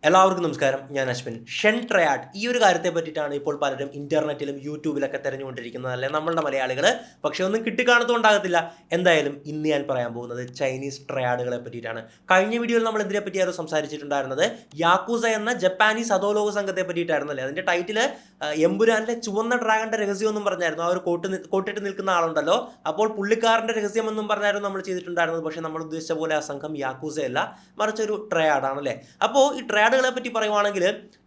എല്ലാവർക്കും നമസ്കാരം. ഞാൻ അശ്വിൻ. ഷെൻ ട്രയാഡ് ഈ ഒരു കാര്യത്തെ പറ്റിയിട്ടാണ് ഇപ്പോൾ പലരും ഇന്റർനെറ്റിലും യൂട്യൂബിലൊക്കെ തിരഞ്ഞുകൊണ്ടിരിക്കുന്നത്, അല്ലെ നമ്മളുടെ മലയാളികൾ. പക്ഷേ ഒന്നും കിട്ടിക്കാണത്തുണ്ടാകത്തില്ല. എന്തായാലും ഇന്ന് ഞാൻ പറയാൻ പോകുന്നത് ചൈനീസ് ട്രയാഡുകളെ പറ്റിയിട്ടാണ്. കഴിഞ്ഞ വീഡിയോയിൽ നമ്മൾ ഇതിനെ പറ്റിയായിരുന്നു സംസാരിച്ചിട്ടുണ്ടായിരുന്നത്. യാക്കൂസ എന്ന ജപ്പാനീസ് അധോലോക സംഘത്തെ പറ്റിയിട്ടായിരുന്നല്ലേ. അതിന്റെ ടൈറ്റില് എമ്പുരാനിലെ ചുവന്ന ഡ്രാഗന്റെ രഹസ്യം എന്നും പറഞ്ഞായിരുന്നു. ആ ഒരു കോട്ടിട്ട് നിൽക്കുന്ന ആളുണ്ടല്ലോ, അപ്പോൾ പുള്ളിക്കാരന്റെ രഹസ്യം എന്നും പറഞ്ഞായിരുന്നു നമ്മൾ ചെയ്തിട്ടുണ്ടായിരുന്നത്. പക്ഷേ നമ്മൾ ഉദ്ദേശിച്ച പോലെ ആ സംഘം യാക്കൂസയല്ല, മറിച്ചൊരു ട്രയാഡാണല്ലേ. അപ്പോൾ ഈ ട്രയാഡുകളെ പറ്റി പറയുവാണെങ്കിൽ,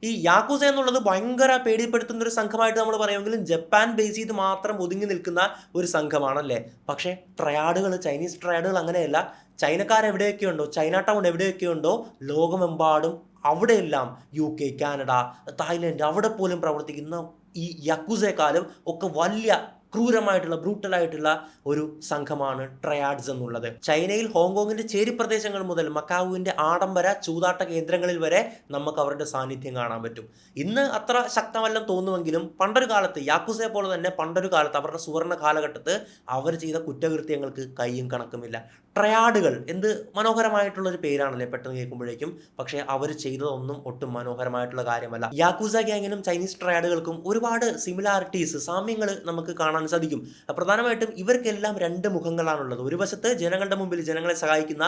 ഈ യാക്കൂസ എന്നുള്ളത് ഭയങ്കര പേടിപ്പെടുത്തുന്ന ഒരു സംഘമായിട്ട് നമ്മൾ പറയുമെങ്കിലും ജപ്പാൻ ബേസ് ചെയ്ത് മാത്രം ഒതുങ്ങി നിൽക്കുന്ന ഒരു സംഘമാണല്ലേ. പക്ഷേ ട്രയാഡുകൾ, ചൈനീസ് ട്രയാഡുകൾ അങ്ങനെയല്ല. ചൈനക്കാർ എവിടെയൊക്കെ ഉണ്ടോ, ചൈന ടൗൺ എവിടെയൊക്കെ ഉണ്ടോ ലോകമെമ്പാടും അവിടെയെല്ലാം UK, കാനഡ, തായ്ലൻഡ് അവിടെ പോലും പ്രവർത്തിക്കുന്ന ഈ യക്കുസയെക്കാളും ഒക്കെ വലിയ ക്രൂരമായിട്ടുള്ള ബ്രൂട്ടലായിട്ടുള്ള ഒരു സംഘമാണ് ട്രയാഡ്സ് എന്നുള്ളത്. ചൈനയിൽ ഹോങ്കോങ്ങിന്റെ ചേരി പ്രദേശങ്ങൾ മുതൽ മക്കാവുവിന്റെ ആഡംബര ചൂതാട്ട കേന്ദ്രങ്ങളിൽ വരെ നമുക്ക് അവരുടെ സാന്നിധ്യം കാണാൻ പറ്റും. ഇന്ന് അത്ര ശക്തമല്ലെന്ന് തോന്നുമെങ്കിലും പണ്ടൊരു കാലത്ത് യാക്കുസയെ പോലെ തന്നെ പണ്ടൊരു കാലത്ത് അവരുടെ സുവർണ്ണ കാലഘട്ടത്ത് അവർ ചെയ്ത കുറ്റകൃത്യങ്ങൾക്ക് കയ്യും കണക്കുമില്ല. ട്രയാഡുകൾ എന്ത് മനോഹരമായിട്ടുള്ളൊരു പേരാണല്ലേ പെട്ടെന്ന് കേൾക്കുമ്പോഴേക്കും. പക്ഷേ അവർ ചെയ്തതൊന്നും ഒട്ടും മനോഹരമായിട്ടുള്ള കാര്യമല്ല. യാക്കൂസ ഗ്യാങ്ങിനും ചൈനീസ് ട്രയാഡുകൾക്കും ഒരുപാട് സിമിലാരിറ്റീസ്, സാമ്യങ്ങൾ നമുക്ക് കാണാൻ സാധിക്കും. പ്രധാനമായിട്ടും ഇവർക്കെല്ലാം രണ്ട് മുഖങ്ങളാണുള്ളത്. ഒരു വശത്ത് ജനങ്ങളുടെ മുമ്പിൽ ജനങ്ങളെ സഹായിക്കുന്ന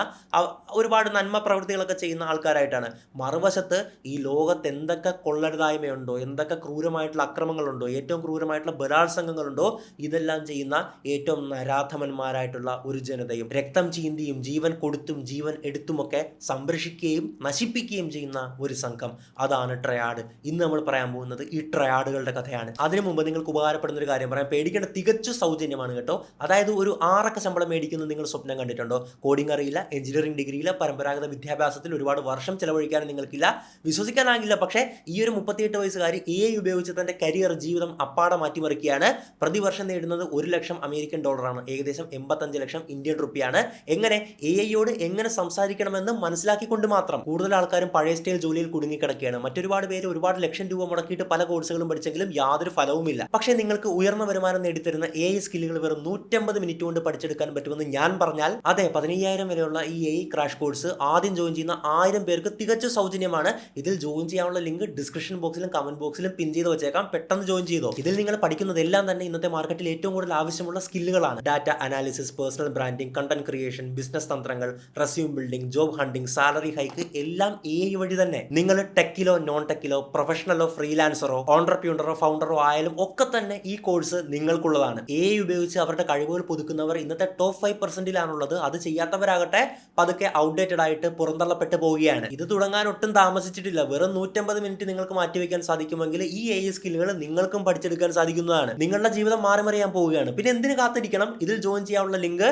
ഒരുപാട് നന്മ പ്രവൃത്തികളൊക്കെ ചെയ്യുന്ന ആൾക്കാരായിട്ടാണ്. മറുവശത്ത് ഈ ലോകത്ത് എന്തൊക്കെ കൊള്ളരുതായ്മയുണ്ടോ, എന്തൊക്കെ ക്രൂരമായിട്ടുള്ള അക്രമങ്ങളുണ്ടോ, ഏറ്റവും ക്രൂരമായിട്ടുള്ള ബലാത്സംഗങ്ങളുണ്ടോ, ഇതെല്ലാം ചെയ്യുന്ന ഏറ്റവും നരാധമന്മാരായിട്ടുള്ള ഒരു ജനതയും രക്തം ചീന്തിയും ജീവൻ കൊടുത്തും ജീവൻ എടുത്തുമൊക്കെ സംരക്ഷിക്കുകയും നശിപ്പിക്കുകയും ചെയ്യുന്ന ഒരു സംഘം. അതാണ് ട്രയാഡ്. ഇന്ന് നമ്മൾ പറയാൻ പോകുന്നത് ഈ ട്രയാഡുകളുടെ കഥയാണ്. അതിനു മുമ്പ് നിങ്ങൾക്ക് ഉപകാരപ്പെടുന്ന ഒരു കാര്യം പറയാം. പേടിക്കേണ്ട തികച്ചു സൗജന്യമാണ് കേട്ടോ. അതായത് ഒരു 6 ശമ്പളം മേടിക്കുന്നത് നിങ്ങൾ സ്വപ്നം കണ്ടിട്ടുണ്ടോ? കോഡിംഗ് അറിയില്ല, എഞ്ചിനീയറിംഗ് ഡിഗ്രിയില്ല, പരമ്പരാഗത വിദ്യാഭ്യാസത്തിൽ ഒരുപാട് വർഷം ചെലവഴിക്കാൻ നിങ്ങൾക്കില്ല, വിശ്വസിക്കാനാകില്ല. പക്ഷേ ഈ ഒരു 38 വയസ്സുകാരി AI ഉപയോഗിച്ച് തന്റെ കരിയർ, ജീവിതം അപ്പാടെ മാറ്റിമറിക്കുകയാണ്. പ്രതിവർഷം നേടുന്നത് $1,00,000 ഏകദേശം 85 ലക്ഷം ഇന്ത്യൻ റുപ്പിയാണ്. എങ്ങനെ AI എങ്ങനെ സംസാരിക്കണമെന്ന് മനസ്സിലാക്കിക്കൊണ്ട് മാത്രം. കൂടുതൽ ആൾക്കാരും പഴയ സ്റ്റൈൽ ജോലിയിൽ കുടുങ്ങിക്കിടക്കുകയാണ്. മറ്റൊരുപാട് പേര് ഒരുപാട് ലക്ഷം രൂപ മുടക്കിയിട്ട് പല കോഴ്സുകളും പഠിച്ചെങ്കിലും യാതൊരു ഫലവുമില്ല. പക്ഷേ നിങ്ങൾക്ക് ഉയർന്ന വരുമാനം നേടിത്തരുന്ന AI സ്കില്ലുകൾ വെറും 150 മിനിറ്റ് കൊണ്ട് പഠിച്ചെടുക്കാൻ പറ്റുമെന്ന് ഞാൻ പറഞ്ഞാൽ, അതെ, 15,000 വരെയുള്ള ഈ AI ക്രാഷ് കോഴ്സ് ആദ്യം ജോയിൻ ചെയ്യുന്ന 1000 പേർക്ക് തികച്ചും സൗജന്യമാണ്. ഇതിൽ ജോയിൻ ചെയ്യാനുള്ള ലിങ്ക് ഡിസ്ക്രിപ്ഷൻ ബോക്സിലും കമന്റ് ബോക്സിലും പിൻ ചെയ്ത് വെച്ചേക്കാം. പെട്ടെന്ന് ജോയിൻ ചെയ്തോ. ഇതിൽ നിങ്ങൾ പഠിക്കുന്നതെല്ലാം തന്നെ ഇന്നത്തെ മാർക്കറ്റിൽ ഏറ്റവും കൂടുതൽ ആവശ്യമുള്ള സ്കില്ലുകളാണ്. Data analysis, personal branding, content creation, business തന്ത്രങ്ങൾ, resume building, job hunting, salary hike, എല്ലാം AI വഴി തന്നെ. നിങ്ങൾ ടെക്കിലോ നോൺ ടെക്കിലോ പ്രൊഫഷണലോ ഫ്രീലാൻസറോ ഓൺട്രപ്യൂണറോ ഫൗണ്ടറോ ആയാലും ഒക്കെ തന്നെ ഈ കോഴ്സ് നിങ്ങൾക്കുള്ളതാണ്. AI ഉപയോഗിച്ച് അവരുടെ കഴിവുകൾ പുതുക്കുന്നവർ ഇന്നത്തെ ടോപ്പ് 5%ലാണുള്ളത്. അത് ചെയ്യാത്തവരാകട്ടെ പതുക്കെ ഔട്ട്ഡേറ്റഡ് ആയിട്ട് പുറന്തള്ളപ്പെട്ട് പോവുകയാണ്. ഇത് തുടങ്ങാൻ ഒട്ടും താമസിച്ചിട്ടില്ല. വെറും 150 മിനിറ്റ് നിങ്ങൾക്ക് മാറ്റിവെക്കാൻ സാധിക്കുമെങ്കിൽ ഈ AI സ്കില്ലുകൾ നിങ്ങൾക്കും പഠിച്ചെടുക്കാൻ സാധിക്കുന്നതാണ്. നിങ്ങളുടെ ജീവിതം മാറിമറിയാൻ പോവുകയാണ്. പിന്നെ എന്തിനു കാത്തിരിക്കണം? ഇതിൽ ജോയിൻ ചെയ്യാനുള്ള ലിങ്ക്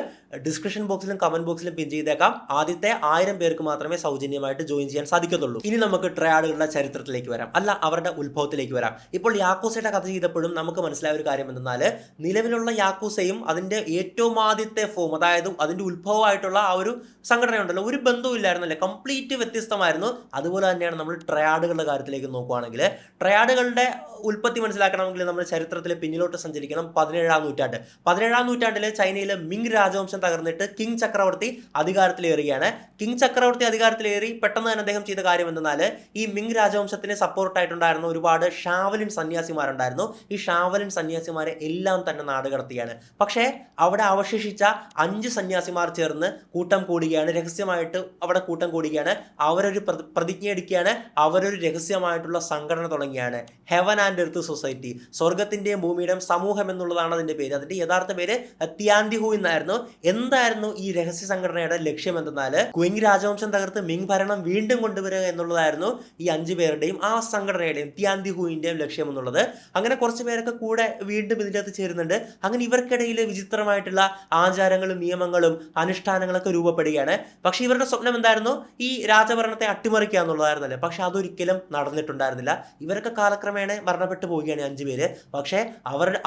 ഡിസ്ക്രിപ്ഷൻ ബോക്സിലും കമന്റ് ബോക്സിലും പിൻ ചെയ്തേക്കാം. ആദ്യത്തെ 1000 പേർക്ക് മാത്രമേ സൗജന്യമായിട്ട് ജോയിൻ ചെയ്യാൻ സാധിക്കത്തുള്ളൂ. ഇനി നമുക്ക് ട്രയാഡുകളുടെ ചരിത്രത്തിലേക്ക് വരാം, അല്ല അവരുടെ ഉത്ഭവത്തിലേക്ക് വരാം. ഇപ്പോൾ യാക്കൂസയുടെ കഥ ചെയ്തപ്പോഴും നമുക്ക് മനസ്സിലായ ഒരു കാര്യം എന്തെന്നാൽ, നിലവിലുള്ള യാക്കൂസയും അതിന്റെ ഏറ്റവും ആദ്യത്തെ ഫോം, അതായത് അതിന്റെ ഉത്ഭവമായിട്ടുള്ള ആ ഒരു സംഘടനയുണ്ടല്ലോ, ഒരു ബന്ധവും ഇല്ലായിരുന്നല്ലേ, കംപ്ലീറ്റ് വ്യത്യസ്തമായിരുന്നു. അതുപോലെ തന്നെയാണ് നമ്മൾ ട്രയാഡുകളുടെ കാര്യത്തിലേക്ക് നോക്കുകയാണെങ്കിൽ, ട്രയാഡുകളുടെ ഉൽപ്പത്തി മനസ്സിലാക്കണമെങ്കിൽ നമ്മൾ ചരിത്രത്തിൽ പിന്നിലോട്ട് സഞ്ചരിക്കണം. 17-ാം നൂറ്റാണ്ട്. 17-ാം നൂറ്റാണ്ടിൽ ചൈനയിലെ മിങ് രാജവംശം തകർന്നിട്ട് കിങ് ചക്രവർത്തി അധികാരത്തിലേറുകയാണ്. കിങ് ചക്രവർത്തി അധികാരത്തിലേറി പെട്ടെന്ന് തന്നെ അദ്ദേഹം ചെയ്ത കാര്യം എന്തെന്നാൽ, ഈ മിങ് രാജവംശത്തിന് സപ്പോർട്ടായിട്ടുണ്ടായിരുന്ന ഒരുപാട് ഷാവലിൻ സന്യാസിമാരുണ്ടായിരുന്നു. ഈ ഷാവലിൻ സന്യാസിമാരെ എല്ലാം തന്നെ നാടുകടത്തിയാണ്. പക്ഷേ അവിടെ അവശേഷിച്ച 5 സന്യാസിമാർ ചേർന്ന് കൂട്ടം കൂടുകയാണ്, രഹസ്യമായിട്ട് അവിടെ കൂട്ടം കൂടുകയാണ്. അവരൊരു പ്രതിജ്ഞ എടുക്കുകയാണ്. അവരൊരു രഹസ്യമായിട്ടുള്ള സംഘടന തുടങ്ങിയാണ്, ഹെവൻ ആൻഡ് എർത്ത് സൊസൈറ്റി. സ്വർഗത്തിന്റെയും ഭൂമിയുടെയും സമൂഹം എന്നുള്ളതാണ് അതിന്റെ പേര്. അതിന്റെ യഥാർത്ഥ പേര് ത്യാൻതിഹു എന്നായിരുന്നു. എന്തായിരുന്നു ഈ രഹസ്യ സംഘടനയുടെ ലക്ഷ്യം എന്തെന്നാൽ, ക്വിങ് രാജവംശം തകർത്ത് മിങ് ഭരണം വീണ്ടും കൊണ്ടുവരിക എന്നുള്ളതായിരുന്നു ഈ 5 പേരുടെയും ആ സംഘടനയുടെയും ത്യാൻതിഹുവിന്റെയും ലക്ഷ്യം എന്നുള്ളത്. അങ്ങനെ കുറച്ച് പേരൊക്കെ കൂടെ വീണ്ടും ഇതിൻ്റെ അകത്ത് ചേരുന്നുണ്ട്. അങ്ങനെ ഇവർക്കിടയിൽ വിചിത്രമായിട്ടുള്ള ആചാരങ്ങളും നിയമങ്ങളും അനുഷ്ഠാനങ്ങളൊക്കെ രൂപപ്പെടുകയാണ്. പക്ഷെ ഇവരുടെ സ്വപ്നം എന്തായിരുന്നു? ഈ രാജഭരണത്തെ അട്ടിമറിക്കുക എന്നുള്ളതായിരുന്നല്ലേ. പക്ഷെ അതൊരിക്കലും നടന്നിട്ടുണ്ടായിരുന്നില്ല. ഇവരൊക്കെ കാലക്രമേണ മരണപ്പെട്ടു പോവുകയാണ് 5 പേര്. പക്ഷേ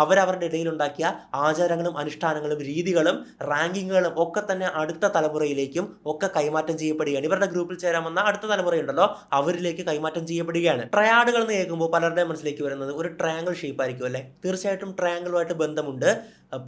അവരവരുടെ ഇടയിലുണ്ടാക്കിയ ആചാരങ്ങളും അനുഷ്ഠാനങ്ങളും രീതികളും റാങ്കിങ്ങുകളും ഒക്കെ തന്നെ അടുത്ത തലമുറയിലേക്കും ഒക്കെ കൈമാറ്റം ചെയ്യപ്പെടുകയാണ്. ഇവരുടെ ഗ്രൂപ്പിൽ ചേരാമെന്ന അടുത്ത തലമുറയുണ്ടല്ലോ, അവരിലേക്ക് കൈമാറ്റം ചെയ്യപ്പെടുകയാണ്. ട്രയാഡുകൾ എന്ന് കേൾക്കുമ്പോൾ പലരുടെയും മനസ്സിലേക്ക് വരുന്നത് ഒരു ട്രയാങ്കിൾ ഷേപ്പ് ആയിരിക്കും അല്ലേ. തീർച്ചയായിട്ടും ട്രയാങ്കിളുമായിട്ട് ബന്ധമുണ്ട്.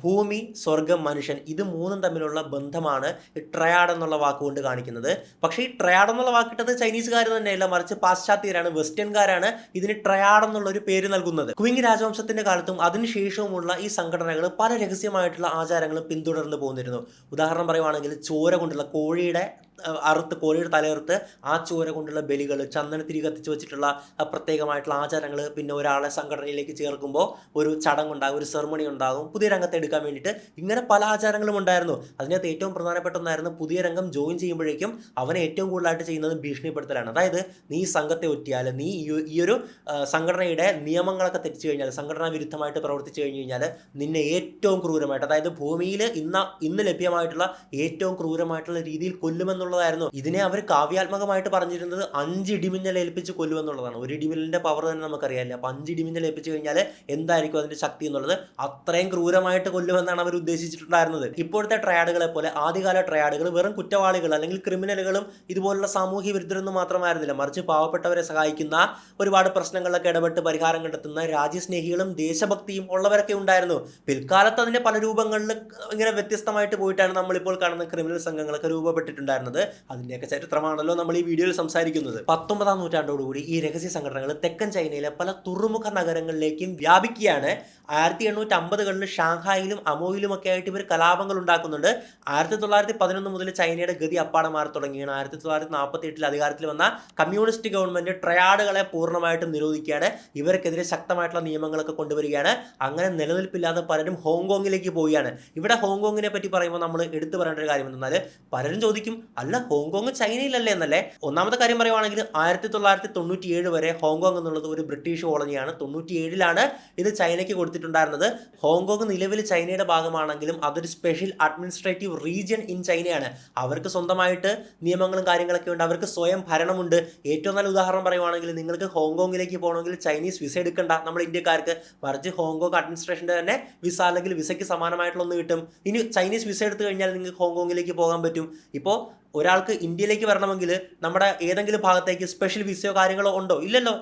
ഭൂമി, സ്വർഗം, മനുഷ്യൻ ഇത് മൂന്നും തമ്മിലുള്ള ബന്ധമാണ് ഈ ട്രയാഡ് എന്നുള്ള വാക്കുകൊണ്ട് കാണിക്കുന്നത്. പക്ഷേ ഈ ട്രയാഡ് എന്നുള്ള വാക്കിട്ടത് ചൈനീസുകാർ തന്നെയല്ല, മറിച്ച് പാശ്ചാത്യരാണ്, വെസ്റ്റേൺകാരാണ് ഇതിന് ട്രയാഡ് എന്നുള്ള ഒരു പേര് നൽകുന്നത്. ക്വിങ് രാജവംശത്തിന്റെ കാലത്തും അതിനുശേഷവുമുള്ള ഈ സംഘടനകൾ പല രഹസ്യമായിട്ടുള്ള ആചാരങ്ങളും പിന്തുടർന്ന് പോന്നിരുന്നു. ഉദാഹരണം പറയുവാണെങ്കിൽ ചോര കൊണ്ടുള്ള കോഴിയുടെ തലയറുത്ത് ആ ചോര കൊണ്ടുള്ള ബലികൾ, ചന്ദനത്തിരി കത്തിച്ച് വെച്ചിട്ടുള്ള പ്രത്യേകമായിട്ടുള്ള ആചാരങ്ങൾ, പിന്നെ ഒരാളെ സംഘടനയിലേക്ക് ചേർക്കുമ്പോൾ ഒരു ചടങ്ങുണ്ടാകും, ഒരു സെറമണി ഉണ്ടാകും പുതിയ രംഗത്തെ എടുക്കാൻ വേണ്ടിയിട്ട്. ഇങ്ങനെ പല ആചാരങ്ങളും ഉണ്ടായിരുന്നു. അതിനകത്ത് ഏറ്റവും പ്രധാനപ്പെട്ട ഒന്നായിരുന്നു പുതിയ രംഗം ജോയിൻ ചെയ്യുമ്പോഴേക്കും അവനെ ഏറ്റവും കൂടുതലായിട്ട് ചെയ്യുന്നത് ഭീഷണിപ്പെടുത്തലാണ്. അതായത് നീ സംഘത്തെ ഒറ്റിയാൽ, നീ ഈ ഒരു സംഘടനയുടെ നിയമങ്ങളൊക്കെ തെറ്റിച്ചു കഴിഞ്ഞാൽ, സംഘടനാ വിരുദ്ധമായിട്ട് പ്രവർത്തിച്ചു കഴിഞ്ഞു കഴിഞ്ഞാൽ നിന്നെ ഏറ്റവും ക്രൂരമായിട്ട്, അതായത് ഭൂമിയിൽ ഇന്ന് ലഭ്യമായിട്ടുള്ള ഏറ്റവും ക്രൂരമായിട്ടുള്ള രീതിയിൽ കൊല്ലുമെന്നുള്ളതായിരുന്നു. ഇതിനെ അവർ കാവ്യാത്മകമായിട്ട് പറഞ്ഞിരുന്നത് 5 ഇടിമിന്നൽ ഏൽപ്പിച്ച് കൊല്ലുമെന്നുള്ളതാണ്. ഒരു ഇടിമിന്നലിന്റെ പവർ തന്നെ നമുക്കറിയാമല്ലോ. അപ്പോൾ 5 ഇടിമിന്നൽ ഏൽപ്പിച്ച് കഴിഞ്ഞാൽ എന്തായിരിക്കും അതിന്റെ ശക്തി എന്നുള്ളത്, അത്രയും ക്രൂരമായിട്ട് കൊല്ലുമെന്നാണ് അവർ ഉദ്ദേശിച്ചിട്ടുണ്ടായിരുന്നത്. ഇപ്പോഴത്തെ ട്രയാഡുകളെ പോലെ ആദ്യകാല ട്രയാഡുകൾ വെറും കുറ്റവാളികൾ അല്ലെങ്കിൽ ക്രിമിനലുകളും ഇതുപോലുള്ള സാമൂഹ്യ വിരുദ്ധരൊന്നും മാത്രമായിരുന്നില്ല, മറിച്ച് പാവപ്പെട്ടവരെ സഹായിക്കുന്ന, ഒരുപാട് പ്രശ്നങ്ങളിലൊക്കെ ഇടപെട്ട് പരിഹാരം കണ്ടെത്തുന്ന, രാജ്യസ്നേഹികളും ദേശഭക്തിയും ഉള്ളവരൊക്കെ ഉണ്ടായിരുന്നു. പിൽക്കാലത്ത് അതിന്റെ പല രൂപങ്ങളിൽ ഇങ്ങനെ വ്യത്യസ്തമായിട്ട് പോയിട്ടാണ് നമ്മളിപ്പോൾ കാണുന്ന ക്രിമിനൽ സംഘങ്ങളൊക്കെ രൂപപ്പെട്ടിട്ടുണ്ടായിരുന്നത്. അതിൻ്റെയൊക്കെ ചരിത്രമാണല്ലോ നമ്മൾ ഈ വീഡിയോയിൽ സംസാരിക്കുന്നത്. 19-ാം നൂറ്റാണ്ടോടുകൂടി ഈ രഹസ്യ സംഘടനകൾ തെക്കൻ ചൈനയിലെ പല തുറമുഖ നഗരങ്ങളിലേക്കും വ്യാപിക്കുകയാണ്. 1850-കളിൽ ഷാങ്ഹായിലും അമോയിലും ഒക്കെ ആയിട്ട് ഇവർ കലാപങ്ങൾ ഉണ്ടാക്കുന്നുണ്ട്. 1911 മുതൽ ചൈനയുടെ ഗതി അപ്പാടെ മാറി തുടങ്ങിയാണ്. 1948 അധികാരത്തിൽ വന്ന കമ്മ്യൂണിസ്റ്റ് ഗവൺമെന്റ് ട്രയാഡുകളെ പൂർണ്ണമായിട്ടും നിരോധിക്കുകയാണ്. ഇവർക്കെതിരെ ശക്തമായിട്ടുള്ള നിയമങ്ങളൊക്കെ കൊണ്ടുവരികയാണ്. അങ്ങനെ നിലനിൽപ്പില്ലാതെ പലരും ഹോങ്കോങ്ങിലേക്ക് പോവുകയാണ്. ഇവിടെ ഹോങ്കോങ്ങിനെ പറ്റി പറയുമ്പോൾ നമ്മൾ എടുത്തു പറയേണ്ട ഒരു കാര്യം എന്നാൽ, പലരും ചോദിക്കും, അല്ല ഹോങ്കോങ് ചൈനയിലല്ലേ എന്നല്ലേ. ഒന്നാമത്തെ കാര്യം പറയുവാണെങ്കിൽ 1997 വരെ ഹോങ്കോങ് എന്നുള്ളത് ഒരു ബ്രിട്ടീഷ് കോളനിയാണ്. 97-ലാണ് ഇത് ചൈനയ്ക്ക് കൊടുത്തിട്ടുണ്ടായിരുന്നത്. ഹോങ്കോങ് നിലവിൽ ചൈനയുടെ ഭാഗമാണെങ്കിലും അതൊരു സ്പെഷ്യൽ അഡ്മിനിസ്ട്രേറ്റീവ് റീജിയൻ ഇൻ ചൈനയാണ്. അവർക്ക് സ്വന്തമായിട്ട് നിയമങ്ങളും കാര്യങ്ങളൊക്കെ ഉണ്ട്, അവർക്ക് സ്വയം ഭരണമുണ്ട്. ഏറ്റവും നല്ല ഉദാഹരണം പറയുവാണെങ്കിൽ, നിങ്ങൾക്ക് ഹോങ്കോങ്ങിലേക്ക് പോകണമെങ്കിൽ ചൈനീസ് വിസ എടുക്കണ്ട നമ്മൾ ഇന്ത്യക്കാർക്ക്, മറിച്ച് ഹോങ്കോങ് അഡ്മിനിസ്ട്രേഷൻ്റെ തന്നെ വിസ അല്ലെങ്കിൽ വിസയ്ക്ക് സമാനമായിട്ടുള്ള ഒന്ന് കിട്ടും. ഇനി ചൈനീസ് വിസ എടുത്തു കഴിഞ്ഞാൽ നിങ്ങൾക്ക് ഹോങ്കോങ്ങിലേക്ക് പോകാൻ പറ്റും. ഇപ്പോൾ ഒരാൾക്ക് ഇന്ത്യയിലേക്ക് വരണമെങ്കിൽ നമ്മുടെ ഏതെങ്കിലും ഭാഗത്തേക്ക് സ്പെഷ്യൽ വിസയോ കാര്യങ്ങളോ ഉണ്ടോ? ഇല്ലല്ലോ.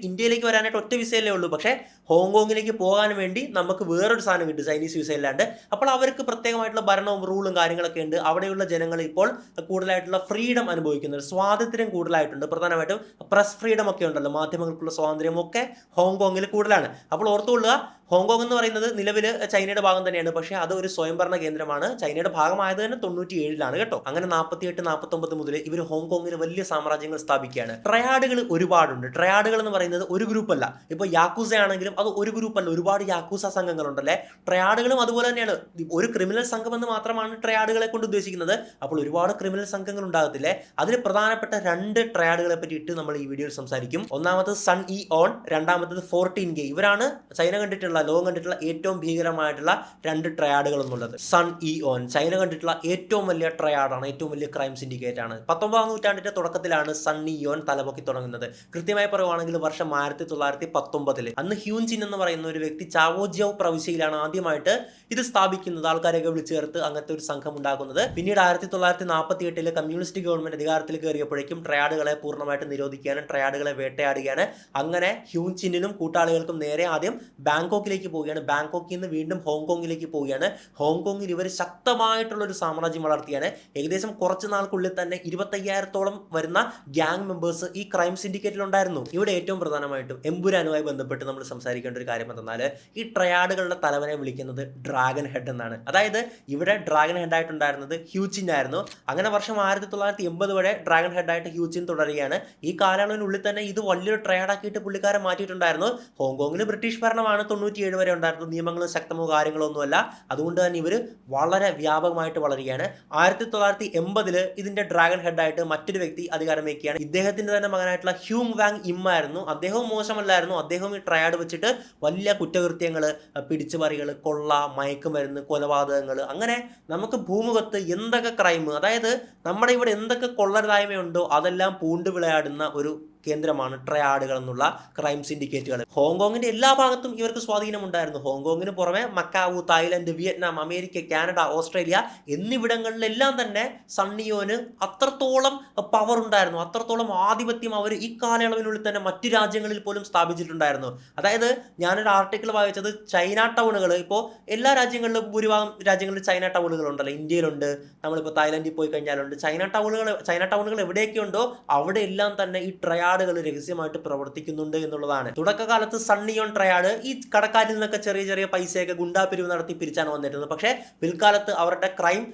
ഇന്ത്യയിലേക്ക് വരാനായിട്ട് ഒറ്റ വിസയല്ലേ ഉള്ളൂ. പക്ഷേ ഹോങ്കോങ്ങിലേക്ക് പോകാൻ വേണ്ടി നമുക്ക് വേറൊരു സാധനം കിട്ടും, ചൈനീസ് വിസ ഇല്ലാണ്ട്. അപ്പോൾ അവർക്ക് പ്രത്യേകമായിട്ടുള്ള ഭരണവും റൂളും കാര്യങ്ങളൊക്കെ ഉണ്ട്. അവിടെയുള്ള ജനങ്ങൾ ഇപ്പോൾ കൂടുതലായിട്ടുള്ള ഫ്രീഡം അനുഭവിക്കുന്നുണ്ട്, സ്വാതന്ത്ര്യം കൂടുതലായിട്ടുണ്ട്. പ്രധാനമായിട്ടും പ്രസ് ഫ്രീഡം ഒക്കെ ഉണ്ടല്ലോ, മാധ്യമങ്ങൾക്കുള്ള സ്വാതന്ത്ര്യം ഒക്കെ ഹോങ്കോങ്ങിൽ കൂടുതലാണ്. അപ്പോൾ ഓർത്തുകൊള്ളുക, ഹോങ്കോങ് എന്ന് പറയുന്നത് നിലവിൽ ചൈനയുടെ ഭാഗം തന്നെയാണ്. പക്ഷേ അത് ഒരു സ്വയംഭരണ കേന്ദ്രമാണ്. ചൈനയുടെ ഭാഗമായത് തന്നെ 97-ലാണ് കേട്ടോ. അങ്ങനെ 48-49 മുതൽ ഇവർ ഹോങ്കോങ്ങിൽ വലിയ സാമ്രാജ്യങ്ങൾ സ്ഥാപിക്കുകയാണ്. ട്രയാഡുകൾ ഒരുപാടുണ്ട്. ട്രയാഡുകൾ എന്ന് പറയുന്നത് ഒരു ഗ്രൂപ്പല്ല. ഇപ്പോൾ യാക്കൂസ ആണെങ്കിലും അത് ഒരു ഗ്രൂപ്പല്ല, ഒരുപാട് യാക്കൂസ സംഘങ്ങളുണ്ടല്ലേ. ട്രയാഡുകളും അതുപോലെ തന്നെയാണ്. ഒരു ക്രിമിനൽ സംഘം എന്ന് മാത്രമാണ് ട്രയാഡുകളെ കൊണ്ട് ഉദ്ദേശിക്കുന്നത്. അപ്പോൾ ഒരുപാട് ക്രിമിനൽ സംഘങ്ങൾ ഉണ്ടാകത്തില്ലേ. അതിൽ പ്രധാനപ്പെട്ട 2 ട്രയാഡുകളെ പറ്റിയിട്ട് നമ്മൾ ഈ വീഡിയോയിൽ സംസാരിക്കും. ഒന്നാമത്തത് സൺ ഇ ഓൺ, രണ്ടാമത്തത് 14K. ഇവരാണ് ചൈന ലോകം കണ്ടിട്ടുള്ള ഏറ്റവും ഭീകരമായിട്ടുള്ള 2 ട്രയാഡുകൾ എന്നുള്ളത്. സൺ ഇ ഓൺ ചൈന കണ്ടിട്ടുള്ള ഏറ്റവും വലിയ ട്രയാഡാണ്, ഏറ്റവും വലിയ ക്രൈം സിൻഡിക്കേറ്റ് ആണ്. 19-ാം നൂറ്റാണ്ടിന്റെ തുടക്കത്തിലാണ് സൺ ഇ ഓൺ തലപൊക്കി തുടങ്ങുന്നത്. കൃത്യമായി പറയുവാണെങ്കിൽ വർഷം 1919. അന്ന് ഹ്യൂൻജിൻ എന്ന് പറയുന്ന ഒരു വ്യക്തി ചാവോജിയാവ് പ്രവിശ്യയിലാണ് ആദ്യമായിട്ട് ഇത് സ്ഥാപിക്കുന്നത്, ആൾക്കാരെയൊക്കെ വിളിച്ചു ചേർത്ത് അങ്ങനത്തെ ഒരു സംഘം ഉണ്ടാക്കുന്നത്. പിന്നീട് 1948 കമ്മ്യൂണിസ്റ്റ് ഗവൺമെന്റ് അധികാരത്തിൽ കയറിയപ്പോഴേക്കും ട്രയാഡുകളെ പൂർണ്ണമായിട്ട് നിരോധിക്കാനും ട്രയാഡുകളെ വേട്ടയാടുകയാണ്. അങ്ങനെ ഹ്യൂൻജിനും കൂട്ടാളികൾക്കും നേരെ ആദ്യം ബാങ്കോക്കിലേക്ക് പോവുകയാണ്. ബാങ്കോക്കിൽ നിന്ന് വീണ്ടും ഹോങ്കോങ്ങിലേക്ക് പോവുകയാണ്. ഹോങ്കോങ്ങിൽ ഇവർ ശക്തമായിട്ടുള്ള ഒരു സാമ്രാജ്യം വളർത്തിയാണ്. ഏകദേശം കുറച്ച് നാൾക്കുള്ളിൽ തന്നെ 25,000-ഓളം വരുന്ന ഗ്യാങ് മെമ്പേഴ്സ് ഈ ക്രൈം സിൻഡിക്കേറ്റിൽ ഉണ്ടായിരുന്നു. ഇവിടെ ഏറ്റവും പ്രധാനമായിട്ടും എമ്പുരാനുമായി ബന്ധപ്പെട്ട് നമ്മൾ സംസാരിക്കേണ്ട ഒരു കാര്യം എന്നാൽ, ഈ ട്രയാഡുകളുടെ തലവനെ വിളിക്കുന്നത് ഡ്രാഗൺ ഹെഡ് എന്നാണ്. അതായത് ഇവിടെ ഡ്രാഗൺ ഹെഡ് ആയിട്ടുണ്ടായിരുന്നത് ഹ്യൂച്ചിൻ ആയിരുന്നു. അങ്ങനെ വർഷം 1980 വരെ ഡ്രാഗൺ ഹെഡായിട്ട് ഹ്യൂച്ചിൻ തുടരുകയാണ്. ഈ കാലയളവിനുള്ളിൽ തന്നെ ഇത് വലിയൊരു ട്രയാഡാക്കിയിട്ട് പുള്ളിക്കാരെ മാറ്റിയിട്ടുണ്ടായിരുന്നു. ഹോങ്കോങ്ങിൽ ബ്രിട്ടീഷ് ഭരണമാണ് 97 വരെ ഉണ്ടായിരുന്നത്. നിയമങ്ങളും ശക്തമോ കാര്യങ്ങളോ ഒന്നുമല്ല. അതുകൊണ്ട് തന്നെ ഇവർ വളരെ വ്യാപകമായിട്ട് വളരുകയാണ്. 1980 ഇതിന്റെ ഡ്രാഗൺ ഹെഡായിട്ട് മറ്റൊരു വ്യക്തി അധികാരം വയ്ക്കുകയാണ്. ഇദ്ദേഹത്തിന്റെ തന്നെ മകനായിട്ടുള്ള ഹ്യൂങ് വാങ് ഇം ആയിരുന്നു. അദ്ദേഹവും മോശമല്ലായിരുന്നു. അദ്ദേഹം ഈ ട്രയാഡ് വെച്ചിട്ട് വലിയ കുറ്റകൃത്യങ്ങൾ, പിടിച്ചുപറികൾ, കൊള്ള, മയക്കുമരുന്ന്, കൊലപാതകങ്ങൾ, അങ്ങനെ നമുക്ക് ഭൂമുഖത്ത് എന്തൊക്കെ ക്രൈം, അതായത് നമ്മുടെ ഇവിടെ എന്തൊക്കെ കൊള്ളരുതായ്മയുണ്ടോ അതെല്ലാം പൂണ്ട് വിളയാടുന്ന ഒരു കേന്ദ്രമാണ് ട്രയാഡുകൾ എന്നുള്ള ക്രൈം സിൻഡിക്കേറ്റുകൾ. ഹോങ്കോങ്ങിന്റെ എല്ലാ ഭാഗത്തും ഇവർക്ക് സ്വാധീനമുണ്ടായിരുന്നു. ഹോങ്കോങ്ങിന് പുറമെ Macau, Thailand, Vietnam, America, Canada, Australia എന്നിവിടങ്ങളിലെല്ലാം തന്നെ സണ്ണിയോന് അത്രത്തോളം പവർ ഉണ്ടായിരുന്നു, അത്രത്തോളം ആധിപത്യം അവർ ഈ കാലയളവിനുള്ളിൽ തന്നെ മറ്റു രാജ്യങ്ങളിൽ പോലും സ്ഥാപിച്ചിട്ടുണ്ടായിരുന്നു. അതായത് ഞാനൊരു ആർട്ടിക്കിൾ വായിച്ചത് ചൈന ടൗണുകൾ, ഇപ്പോൾ എല്ലാ രാജ്യങ്ങളിലും ഭൂരിഭാഗം രാജ്യങ്ങളിൽ ചൈന ടൗണുകൾ ഉണ്ടല്ലോ. ഇന്ത്യയിലുണ്ട്, നമ്മളിപ്പോൾ തായ്ലൻഡിൽ പോയി കഴിഞ്ഞാലുണ്ട്. ചൈന ടൗണുകൾ എവിടെയൊക്കെ ഉണ്ടോ അവിടെ എല്ലാം തന്നെ ഈ ട്രയാഡുകൾ രഹസ്യമായിട്ട് പ്രവർത്തിക്കുന്നുണ്ട് എന്നുള്ളതാണ്. തുടക്കകാലത്ത് സണ്ണിയോൺ ട്രയാഡ് ഈ കടക്കാരിൽ നിന്നൊക്കെ ചെറിയ ചെറിയ പൈസയൊക്കെ ഗുണ്ടാപിരിവ് നടത്തി പിരിച്ചാണ് വന്നിരുന്നത്. പക്ഷേ പിൽക്കാലത്ത് അവരുടെ ക്രൈം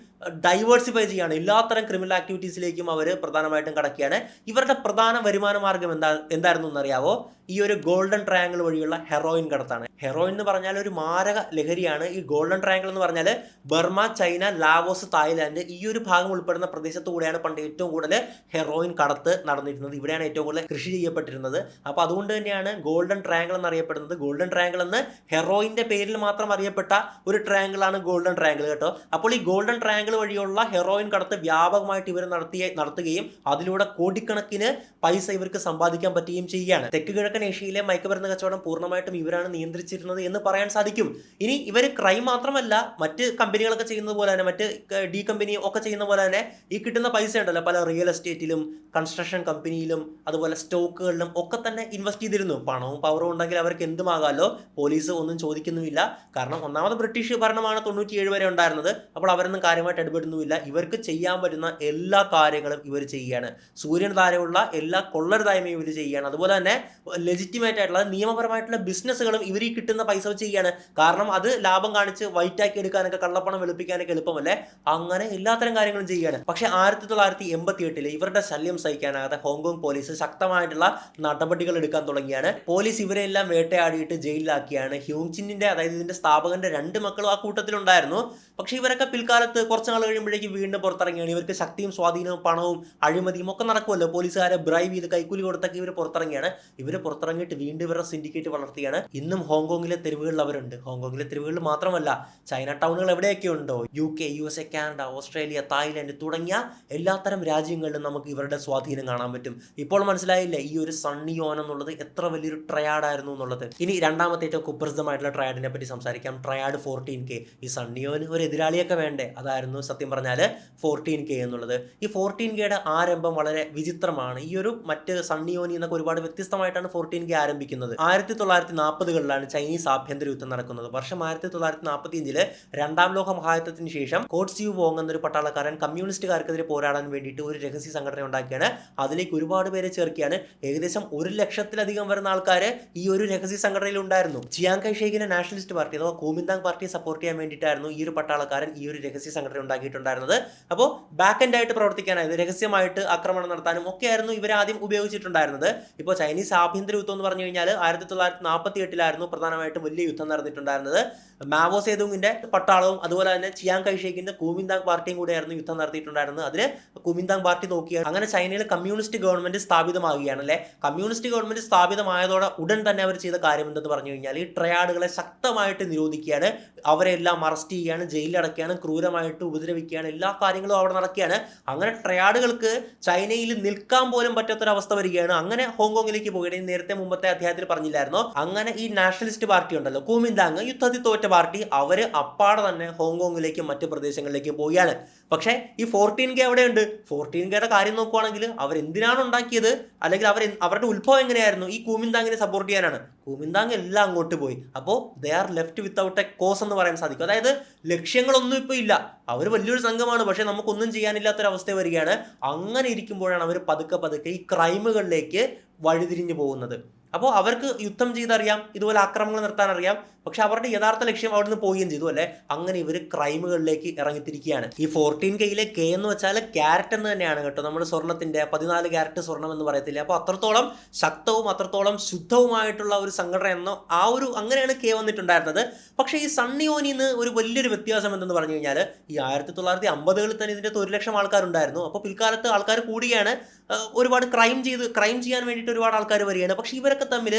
ഡൈവേഴ്സിഫൈ ചെയ്യുകയാണ്. എല്ലാത്തരം ക്രിമിനൽ ആക്ടിവിറ്റീസിലേക്കും അവർ പ്രധാനമായിട്ടും കടക്കുകയാണ്. ഇവരുടെ പ്രധാന വരുമാന മാർഗം എന്തായിരുന്നു എന്നറിയാവോ? ഈ ഒരു ഗോൾഡൻ ട്രയാങ്കിൾ വഴിയുള്ള ഹെറോയിൻ കടത്താണ്. ഹെറോയിൻ എന്ന് പറഞ്ഞാൽ ഒരു മാരക ലഹരിയാണ്. ഈ ഗോൾഡൻ ട്രയാങ്കിൾ എന്ന് പറഞ്ഞാൽ ബർമ, ചൈന, ലാവോസ്, തായ്ലാൻഡ് ഈ ഒരു ഭാഗം ഉൾപ്പെടുന്ന പ്രദേശത്തു കൂടെയാണ് പണ്ട് ഏറ്റവും കൂടുതൽ ഹെറോയിൻ കടത്ത് നടന്നിരുന്നത്. ഇവിടെയാണ് ഏറ്റവും കൂടുതൽ കൃഷി ചെയ്യപ്പെട്ടിരുന്നത്. അപ്പോൾ അതുകൊണ്ട് തന്നെയാണ് ഗോൾഡൻ ട്രയാങ്കിൾ എന്നറിയപ്പെടുന്നത്. ഗോൾഡൻ ട്രയാങ്കിൾ എന്ന് ഹെറോയിൻ്റെ പേരിൽ മാത്രം അറിയപ്പെട്ട ഒരു ട്രയാങ്കിളാണ് ഗോൾഡൻ ട്രയാങ്കിൾ കേട്ടോ. അപ്പോൾ ഈ ഗോൾഡൻ ട്രയാങ്കിൾ വഴിയുള്ള ഹെറോയിൻ കടത്ത് വ്യാപകമായിട്ട് ഇവർ നടത്തുകയും അതിലൂടെ കോടിക്കണക്കിന് പൈസ ഇവർക്ക് സമ്പാദിക്കാൻ പറ്റുകയും ചെയ്യുകയാണ്. തെക്ക് കിഴക്കൻ ഏഷ്യയിലെ മയക്കുമരുന്ന് കച്ചവടം പൂർണ്ണമായിട്ടും ഇവരാണ് നിയന്ത്രിച്ചിരുന്നത് എന്ന് പറയാൻ സാധിക്കും. ഇനി ഇവർ ക്രൈം മാത്രമല്ല, മറ്റ് കമ്പനികളൊക്കെ ചെയ്യുന്നത് പോലെ തന്നെ, മറ്റ് ഡി കമ്പനി ഒക്കെ ചെയ്യുന്ന പോലെ തന്നെ ഈ കിട്ടുന്ന പൈസ ഉണ്ടല്ലോ പല റിയൽ എസ്റ്റേറ്റിലും കൺസ്ട്രക്ഷൻ കമ്പനിയിലും അതുപോലെ സ്റ്റോക്കുകളിലും ഒക്കെ തന്നെ ഇൻവെസ്റ്റ് ചെയ്തിരുന്നു. പണവും പവറും ഉണ്ടെങ്കിൽ അവർക്ക് എന്തുമാകാമല്ലോ. പോലീസ് ഒന്നും ചോദിക്കുന്നുമില്ല. കാരണം ഒന്നാമത് ബ്രിട്ടീഷ് ഭരണമാണ് 97 വരെ ഉണ്ടായിരുന്നത്. അപ്പോൾ അവരൊന്നും കാര്യമായിട്ട് ഇടപെടുന്നുമില്ല. ഇവർക്ക് ചെയ്യാൻ പറ്റുന്ന എല്ലാ കാര്യങ്ങളും ഇവർ ചെയ്യുകയാണ്. സൂര്യൻ താരമുള്ള എല്ലാ കൊള്ളരുതായ്മയും ഇവർ ചെയ്യുകയാണ്. അതുപോലെ തന്നെ ലെജിറ്റിമേറ്റ് ആയിട്ടുള്ള നിയമപരമായിട്ടുള്ള ബിസിനസ്സുകളും ഇവർ ഈ കിട്ടുന്ന പൈസ വെച്ച് ചെയ്യുകയാണ്. കാരണം അത് ലാഭം കാണിച്ച് വൈറ്റാക്കി എടുക്കാനൊക്കെ, കള്ളപ്പണം വെളുപ്പിക്കാനൊക്കെ എളുപ്പമല്ലേ. അങ്ങനെ എല്ലാത്തരം കാര്യങ്ങളും ചെയ്യുകയാണ്. പക്ഷേ 1988 ഇവരുടെ ശല്യം സഹിക്കാനാകാതെ ഹോങ്കോങ് പോലീസ് ശക്തമായിട്ടുള്ള നടപടികൾ എടുക്കാൻ തുടങ്ങിയാണ്. പോലീസ് ഇവരെല്ലാം വേട്ടയാടിയിട്ട് ജയിലിലാക്കിയാണ്. ഹ്യൂങ്ചിന്നിന്റെ, അതായത് ഇതിന്റെ സ്ഥാപകന്റെ 2 മക്കളും ആ കൂട്ടത്തിലുണ്ടായിരുന്നു. പക്ഷേ ഇവരൊക്കെ പിൽക്കാലത്ത് കുറച്ച് നാൾ കഴിയുമ്പോഴേക്ക് വീണ്ടും പുറത്തിറങ്ങിയാണ്. ഇവർക്ക് ശക്തിയും സ്വാധീനവും പണവും അഴിമതിയും ഒക്കെ നടക്കുമല്ലോ. പോലീസുകാരെ ബ്രൈബ് ചെയ്ത് കൈക്കൂലി കൊടുത്തൊക്കെ ഇവർ പുറത്തിറങ്ങിയാണ്. ഇവർ പുറത്തിറങ്ങിയിട്ട് വീണ്ടും ഇവരുടെ സിൻഡിക്കേറ്റ് വളർത്തിയാണ്. ഇന്നും ഹോങ്കോങ്ങിലെ തെരുവുകളിൽ അവരുണ്ട്. ഹോങ്കോങ്ങിലെ തെരുവുകളിൽ മാത്രമല്ല, ചൈന ടൗണുകൾ എവിടെയൊക്കെ ഉണ്ടോ, UK, USA, Canada, Australia, Thailand തുടങ്ങിയ എല്ലാത്തരം രാജ്യങ്ങളിലും നമുക്ക് ഇവരുടെ സ്വാധീനം കാണാൻ പറ്റും. ഇപ്പോൾ മനസ്സിലായില്ലേ ഈ ഒരു സണ്ണിയോൻ എന്നുള്ളത് എത്ര വലിയൊരു ട്രയാഡായിരുന്നു എന്നുള്ളത്. ഇനി രണ്ടാമത്തെ ഏറ്റവും കുപ്രസിദ്ധമായിട്ടുള്ള ട്രയാഡിനെ പറ്റി സംസാരിക്കാം. Triad 14K. ഈ സണ്ണിയോന് ഒരു എതിരാളിയൊക്കെ വേണ്ടേ? അതായിരുന്നു സത്യം പറഞ്ഞാൽ 14K എന്നുള്ളത്. ഈ 14Kയുടെ ആരംഭം വളരെ വിചിത്രമാണ്. ഈ ഒരു മറ്റ് സണ്ണിയോനി എന്നൊക്കെ ഒരുപാട് വ്യത്യസ്തമായിട്ടാണ് 14K ആരംഭിക്കുന്നത്. 1940കളിലാണ് ചൈനീസ് ആഭ്യന്തര യുദ്ധം നടക്കുന്നത്. വർഷം 1945 രണ്ടാം ലോക മഹായുദ്ധത്തിന് ശേഷം കോട്സ്യു വോങ് എന്നൊരു പട്ടാളക്കാരൻ കമ്മ്യൂണിസ്റ്റുകാർക്കെതിരെ പോരാടാൻ വേണ്ടിയിട്ട് ഒരു രഹസ്യ സംഘടന ഉണ്ടാക്കിയാണ്. അതിലേക്ക് ഒരുപാട് പേരെ ചേർക്കുകയാണ്. ഏകദേശം 1 ലക്ഷത്തിലധികം വരുന്ന ആൾക്കാർ ഈ ഒരു രഹസ്യ സംഘടനയിൽ ഉണ്ടായിരുന്നു. ചിയാങ് കൈ ഷേക്കിന്റെ നാഷണലിസ്റ്റ് പാർട്ടി അഥവാ കുമിന്താങ് പാർട്ടിയെ സപ്പോർട്ട് ചെയ്യാൻ വേണ്ടിയിട്ടായിരുന്നു ഈ ഒരു പട്ടാളക്കാരൻ ഈ ഒരു രഹസ്യ സംഘടന ഉണ്ടാക്കിയിട്ടുണ്ടായിരുന്നത്. അപ്പോൾ ബാക്ക് എൻഡ് ആയിട്ട് പ്രവർത്തിക്കാനായത്, രഹസ്യമായിട്ട് ആക്രമണം നടത്താനും ഒക്കെയായിരുന്നു ഇവർ ആദ്യം ഉപയോഗിച്ചിട്ടുണ്ടായിരുന്നത്. ഇപ്പോൾ ചൈനീസ് ആഭ്യന്തര യുദ്ധം എന്ന് പറഞ്ഞു കഴിഞ്ഞാൽ 1948 പ്രധാനമായിട്ടും വലിയ യുദ്ധം നടന്നിട്ടുണ്ടായിരുന്നത്. മാവോ സേതുങ്ങിന്റെ പട്ടാളവും അതുപോലെ തന്നെ ചിയാങ് കൈ ഷേക്കിന്റെ കുമിന്താങ് പാർട്ടിയും കൂടെയായിരുന്നു യുദ്ധം നടത്തിയിട്ടുണ്ടായിരുന്നത്. അതിൽ കുമിന്താങ് പാർട്ടി നോക്കിയാണ്. അങ്ങനെ ചൈനയിൽ കമ്മ്യൂണിസ്റ്റ് ഗവൺമെന്റ് സ്ഥാപിതമാകുകയാണ് അല്ലെ. കമ്മ്യൂണിസ്റ്റ് ഗവൺമെന്റ് സ്ഥാപിതമായതോടെ ഉടൻ തന്നെ അവർ ചെയ്ത കാര്യം എന്തെന്ന് പറഞ്ഞു കഴിഞ്ഞാൽ ഈ ട്രയാഡുകളെ ശക്തമായിട്ട് നിരോധിക്കുകയാണ്. അവരെല്ലാം അറസ്റ്റ് ചെയ്യുകയാണ്, ജയിലിലടക്കുകയാണ്, ക്രൂരമായിട്ട് ഉപദ്രവിക്കുകയാണ്. എല്ലാ കാര്യങ്ങളും അവിടെ നടക്കുകയാണ്. അങ്ങനെ ട്രയാഡുകൾക്ക് ചൈനയിൽ നിൽക്കാൻ പോലും പറ്റാത്തൊരവസ്ഥ വരികയാണ്. അങ്ങനെ ഹോങ്കോങ്ങിലേക്ക് പോവുകയാണ്. നേരത്തെ മുമ്പത്തെ അധ്യായത്തിൽ പറഞ്ഞില്ലായിരുന്നോ? അങ്ങനെ ഈ നാഷണലിസ്റ്റ് പാർട്ടി ഉണ്ടല്ലോ, കുമിന്താങ്, യുദ്ധത്തിൽ തോറ്റ പാർട്ടി, അവര് അപ്പാടെ തന്നെ ഹോങ്കോങ്ങിലേക്കും മറ്റ് പ്രദേശങ്ങളിലേക്കും പോവുകയാണ്. പക്ഷേ ഈ 14K എവിടെയുണ്ട്? 14Kയുടെ കാര്യം നോക്കുവാണെങ്കിൽ അവരെന്തിനാണ് ഉണ്ടാക്കിയത്, അല്ലെങ്കിൽ അവരുടെ ഉത്ഭവം എങ്ങനെയായിരുന്നു? ഈ കുമിന്താങ്ങിനെ സപ്പോർട്ട് ചെയ്യാനാണ്. കുമിന്താങ് എല്ലാം അങ്ങോട്ട് പോയി. അപ്പോൾ they are left without a cause എന്ന് പറയാൻ സാധിക്കും. അതായത് ലക്ഷ്യങ്ങളൊന്നും ഇപ്പോൾ ഇല്ല. അവർ വലിയൊരു സംഘമാണ്, പക്ഷേ നമുക്കൊന്നും ചെയ്യാനില്ലാത്തൊരവസ്ഥ വരികയാണ്. അങ്ങനെ ഇരിക്കുമ്പോഴാണ് അവർ പതുക്കെ ഈ ക്രൈമുകളിലേക്ക് വഴിതിരിഞ്ഞു പോകുന്നത്. അപ്പോൾ അവർക്ക് യുദ്ധം ചെയ്തറിയാം, ഇതുപോലെ ആക്രമണങ്ങൾ നിർത്താൻ അറിയാം. പക്ഷെ അവരുടെ യഥാർത്ഥ ലക്ഷ്യം അവിടുന്ന് പോവുകയും ചെയ്തു അല്ലേ. അങ്ങനെ ഇവർ ക്രൈമുകളിലേക്ക് ഇറങ്ങിത്തിരിക്കുകയാണ്. ഈ 14Kയിലെ K എന്ന് വെച്ചാൽ ക്യാരറ്റ് എന്ന് തന്നെയാണ് കേട്ടോ. നമ്മുടെ സ്വർണ്ണത്തിന്റെ 14 ക്യാരറ്റ് സ്വർണം എന്ന് പറയത്തില്ല. അപ്പോൾ അത്രത്തോളം ശക്തവും അത്രത്തോളം ശുദ്ധവുമായിട്ടുള്ള ഒരു സംഘടന എന്നോ അങ്ങനെയാണ് K വന്നിട്ടുണ്ടായിരുന്നത്. പക്ഷേ ഈ സണ്ണിയോനിന്ന് ഒരു വലിയൊരു വ്യത്യാസം എന്തെന്ന് പറഞ്ഞു കഴിഞ്ഞാൽ ഈ 1950കളിൽ തന്നെ ഇതിൻ്റെ 1 ലക്ഷം ആൾക്കാരുണ്ടായിരുന്നു. അപ്പോൾ പിൽക്കാലത്ത് ആൾക്കാർ കൂടുകയാണ്. ഒരുപാട് ക്രൈം ചെയ്യാൻ വേണ്ടിയിട്ട് ഒരുപാട് ആൾക്കാർ വരികയാണ്. പക്ഷേ ഇവരൊക്കെ ഇവരൊക്കെ തമ്മിൽ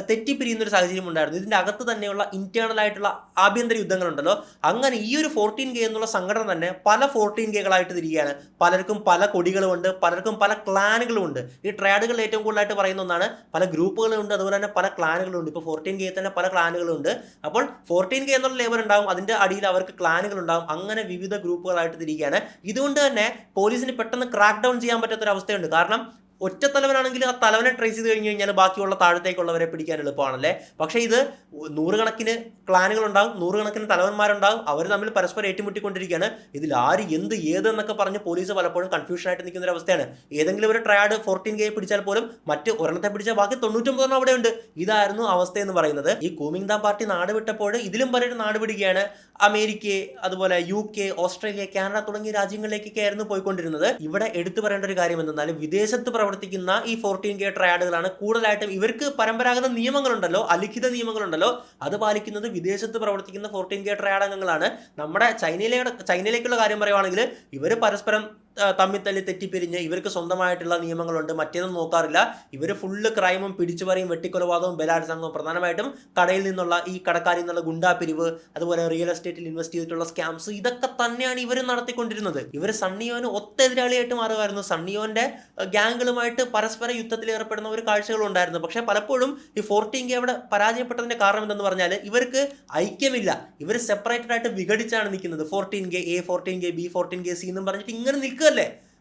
തെറ്റിപ്പിരിയുന്ന ഒരു സാഹചര്യം ഉണ്ടായിരുന്നു. ഇതിൻ്റെ അകത്ത് തന്നെയുള്ള ഇന്റേണൽ ആയിട്ടുള്ള ആഭ്യന്തര യുദ്ധങ്ങളുണ്ടല്ലോ. അങ്ങനെ ഈ ഒരു 14K എന്നുള്ള സംഘടന തന്നെ പല 14Kകളായിട്ട് തിരികെയാണ്. പലർക്കും പല കൊടികളുമുണ്ട്, പലർക്കും പല ക്ലാനുകളുമുണ്ട്. ഈ ട്രയാഡുകൾ ഏറ്റവും കൂടുതലായിട്ട് പറയുന്ന ഒന്നാണ്. പല ഗ്രൂപ്പുകളുണ്ട്, അതുപോലെ തന്നെ പല ക്ലാനുകളുണ്ട്. ഇപ്പോൾ 14K തന്നെ പല ക്ലാനുകളുണ്ട്. അപ്പോൾ 14K എന്നുള്ള ലേബൽ ഉണ്ടാവും, അതിൻ്റെ അടിയിൽ അവർക്ക് ക്ലാനുകൾ ഉണ്ടാവും. അങ്ങനെ വിവിധ ഗ്രൂപ്പുകളായിട്ട് തിരികെയാണ്. ഇതുകൊണ്ട് തന്നെ പോലീസിന് പെട്ടെന്ന് ക്രാക്ക് ഡൗൺ ചെയ്യാൻ പറ്റാത്തൊരവസ്ഥയുണ്ട്. കാരണം ഒറ്റ തലവനാണെങ്കിൽ ആ തലവനെ ട്രേസ് ചെയ്ത് കഴിഞ്ഞ് കഴിഞ്ഞാൽ ബാക്കിയുള്ള താഴത്തേക്കുള്ളവരെ പിടിക്കാൻ എളുപ്പമാണല്ലേ. പക്ഷേ ഇത് നൂറുകണക്കിന് ക്ലാനുകളുണ്ടാകും, നൂറുകണക്കിന് തലവന്മാരുണ്ടാകും. അവർ തമ്മിൽ പരസ്പരം ഏറ്റുമുട്ടിക്കൊണ്ടിരിക്കുകയാണ്. ഇതിൽ ആര് എന്ത് ഏത് എന്നൊക്കെ പറഞ്ഞ് പോലീസ് പലപ്പോഴും കൺഫ്യൂഷനായിട്ട് നിൽക്കുന്ന ഒരു അവസ്ഥയാണ്. ഏതെങ്കിലും ഒരു ട്രയാഡ് 14K പിടിച്ചാൽ പോലും മറ്റ് ഒരെണ്ണത്തെ പിടിച്ചാൽ ബാക്കി 99 അവിടെ ഉണ്ട്. ഇതായിരുന്നു അവസ്ഥയെന്ന് പറയുന്നത്. ഈ കുമിങ്താം പാർട്ടി നാട് വിട്ടപ്പോൾ ഇതിലും പലരും നാട് പിടിക്കുകയാണ്. അമേരിക്ക, അതുപോലെ UK, ഓസ്ട്രേലിയ, കാനഡ തുടങ്ങിയ രാജ്യങ്ങളിലേക്കൊക്കെ ആയിരുന്നു പോയിക്കൊണ്ടിരുന്നത്. ഇവിടെ എടുത്തു പറയേണ്ട ഒരു കാര്യം എന്തെന്നാൽ വിദേശത്ത് പ്രവർത്തിക്കുന്ന ഈ 14K ട്രയാഡുകളാണ് കൂടുതലായിട്ടും. ഇവർക്ക് പരമ്പരാഗത നിയമങ്ങളുണ്ടല്ലോ, അലിഖിത നിയമങ്ങളുണ്ടല്ലോ, അത് പാലിക്കുന്നത് വിദേശത്ത് പ്രവർത്തിക്കുന്ന 14K ട്രയാഡ് അംഗങ്ങളാണ്. നമ്മുടെ ചൈനയിലേക്കുള്ള കാര്യം പറയുവാണെങ്കിൽ ഇവർ പരസ്പരം തമ്മിൽ തല്ലി തെറ്റിപ്പിരിഞ്ഞ് ഇവർക്ക് സ്വന്തമായിട്ടുള്ള നിയമങ്ങളുണ്ട്, മറ്റേതൊന്നും നോക്കാറില്ല. ഇവർ ഫുള്ള് ക്രൈമും പിടിച്ചുപറിയും വെട്ടിക്കൊലപാതകവും ബലാത്സംഗവും, പ്രധാനമായിട്ടും കടയിൽ നിന്നുള്ള ഈ കടക്കാരിൽ നിന്നുള്ള ഗുണ്ടാപിരിവ്, അതുപോലെ റിയൽ എസ്റ്റേറ്റിൽ ഇൻവെസ്റ്റ് ചെയ്തിട്ടുള്ള സ്കാംസ്, ഇതൊക്കെ തന്നെയാണ് ഇവർ നടത്തിക്കൊണ്ടിരുന്നത്. ഇവർ സണ്ണിയോന് ഒത്ത എതിരാളിയായിട്ട് മാറുമായിരുന്നു. സണ്ണിയോന്റെ ഗ്യാങ്ങുകളുമായിട്ട് പരസ്പര യുദ്ധത്തിൽ ഏർപ്പെടുന്ന ഒരു കാഴ്ചകളുണ്ടായിരുന്നു. പക്ഷേ പലപ്പോഴും ഈ 14K അവിടെ പരാജയപ്പെട്ടതിന്റെ കാരണം എന്തെന്ന് പറഞ്ഞാൽ ഇവർക്ക് ഐക്യമില്ല. ഇവർ സെപ്പറേറ്റഡ് ആയിട്ട് വിഘടിച്ചാണ് നിൽക്കുന്നത്. 14K A, 14K B, 14K C എന്നും പറഞ്ഞിട്ട് ഇങ്ങനെ നിൽക്കുകയല്ലേ.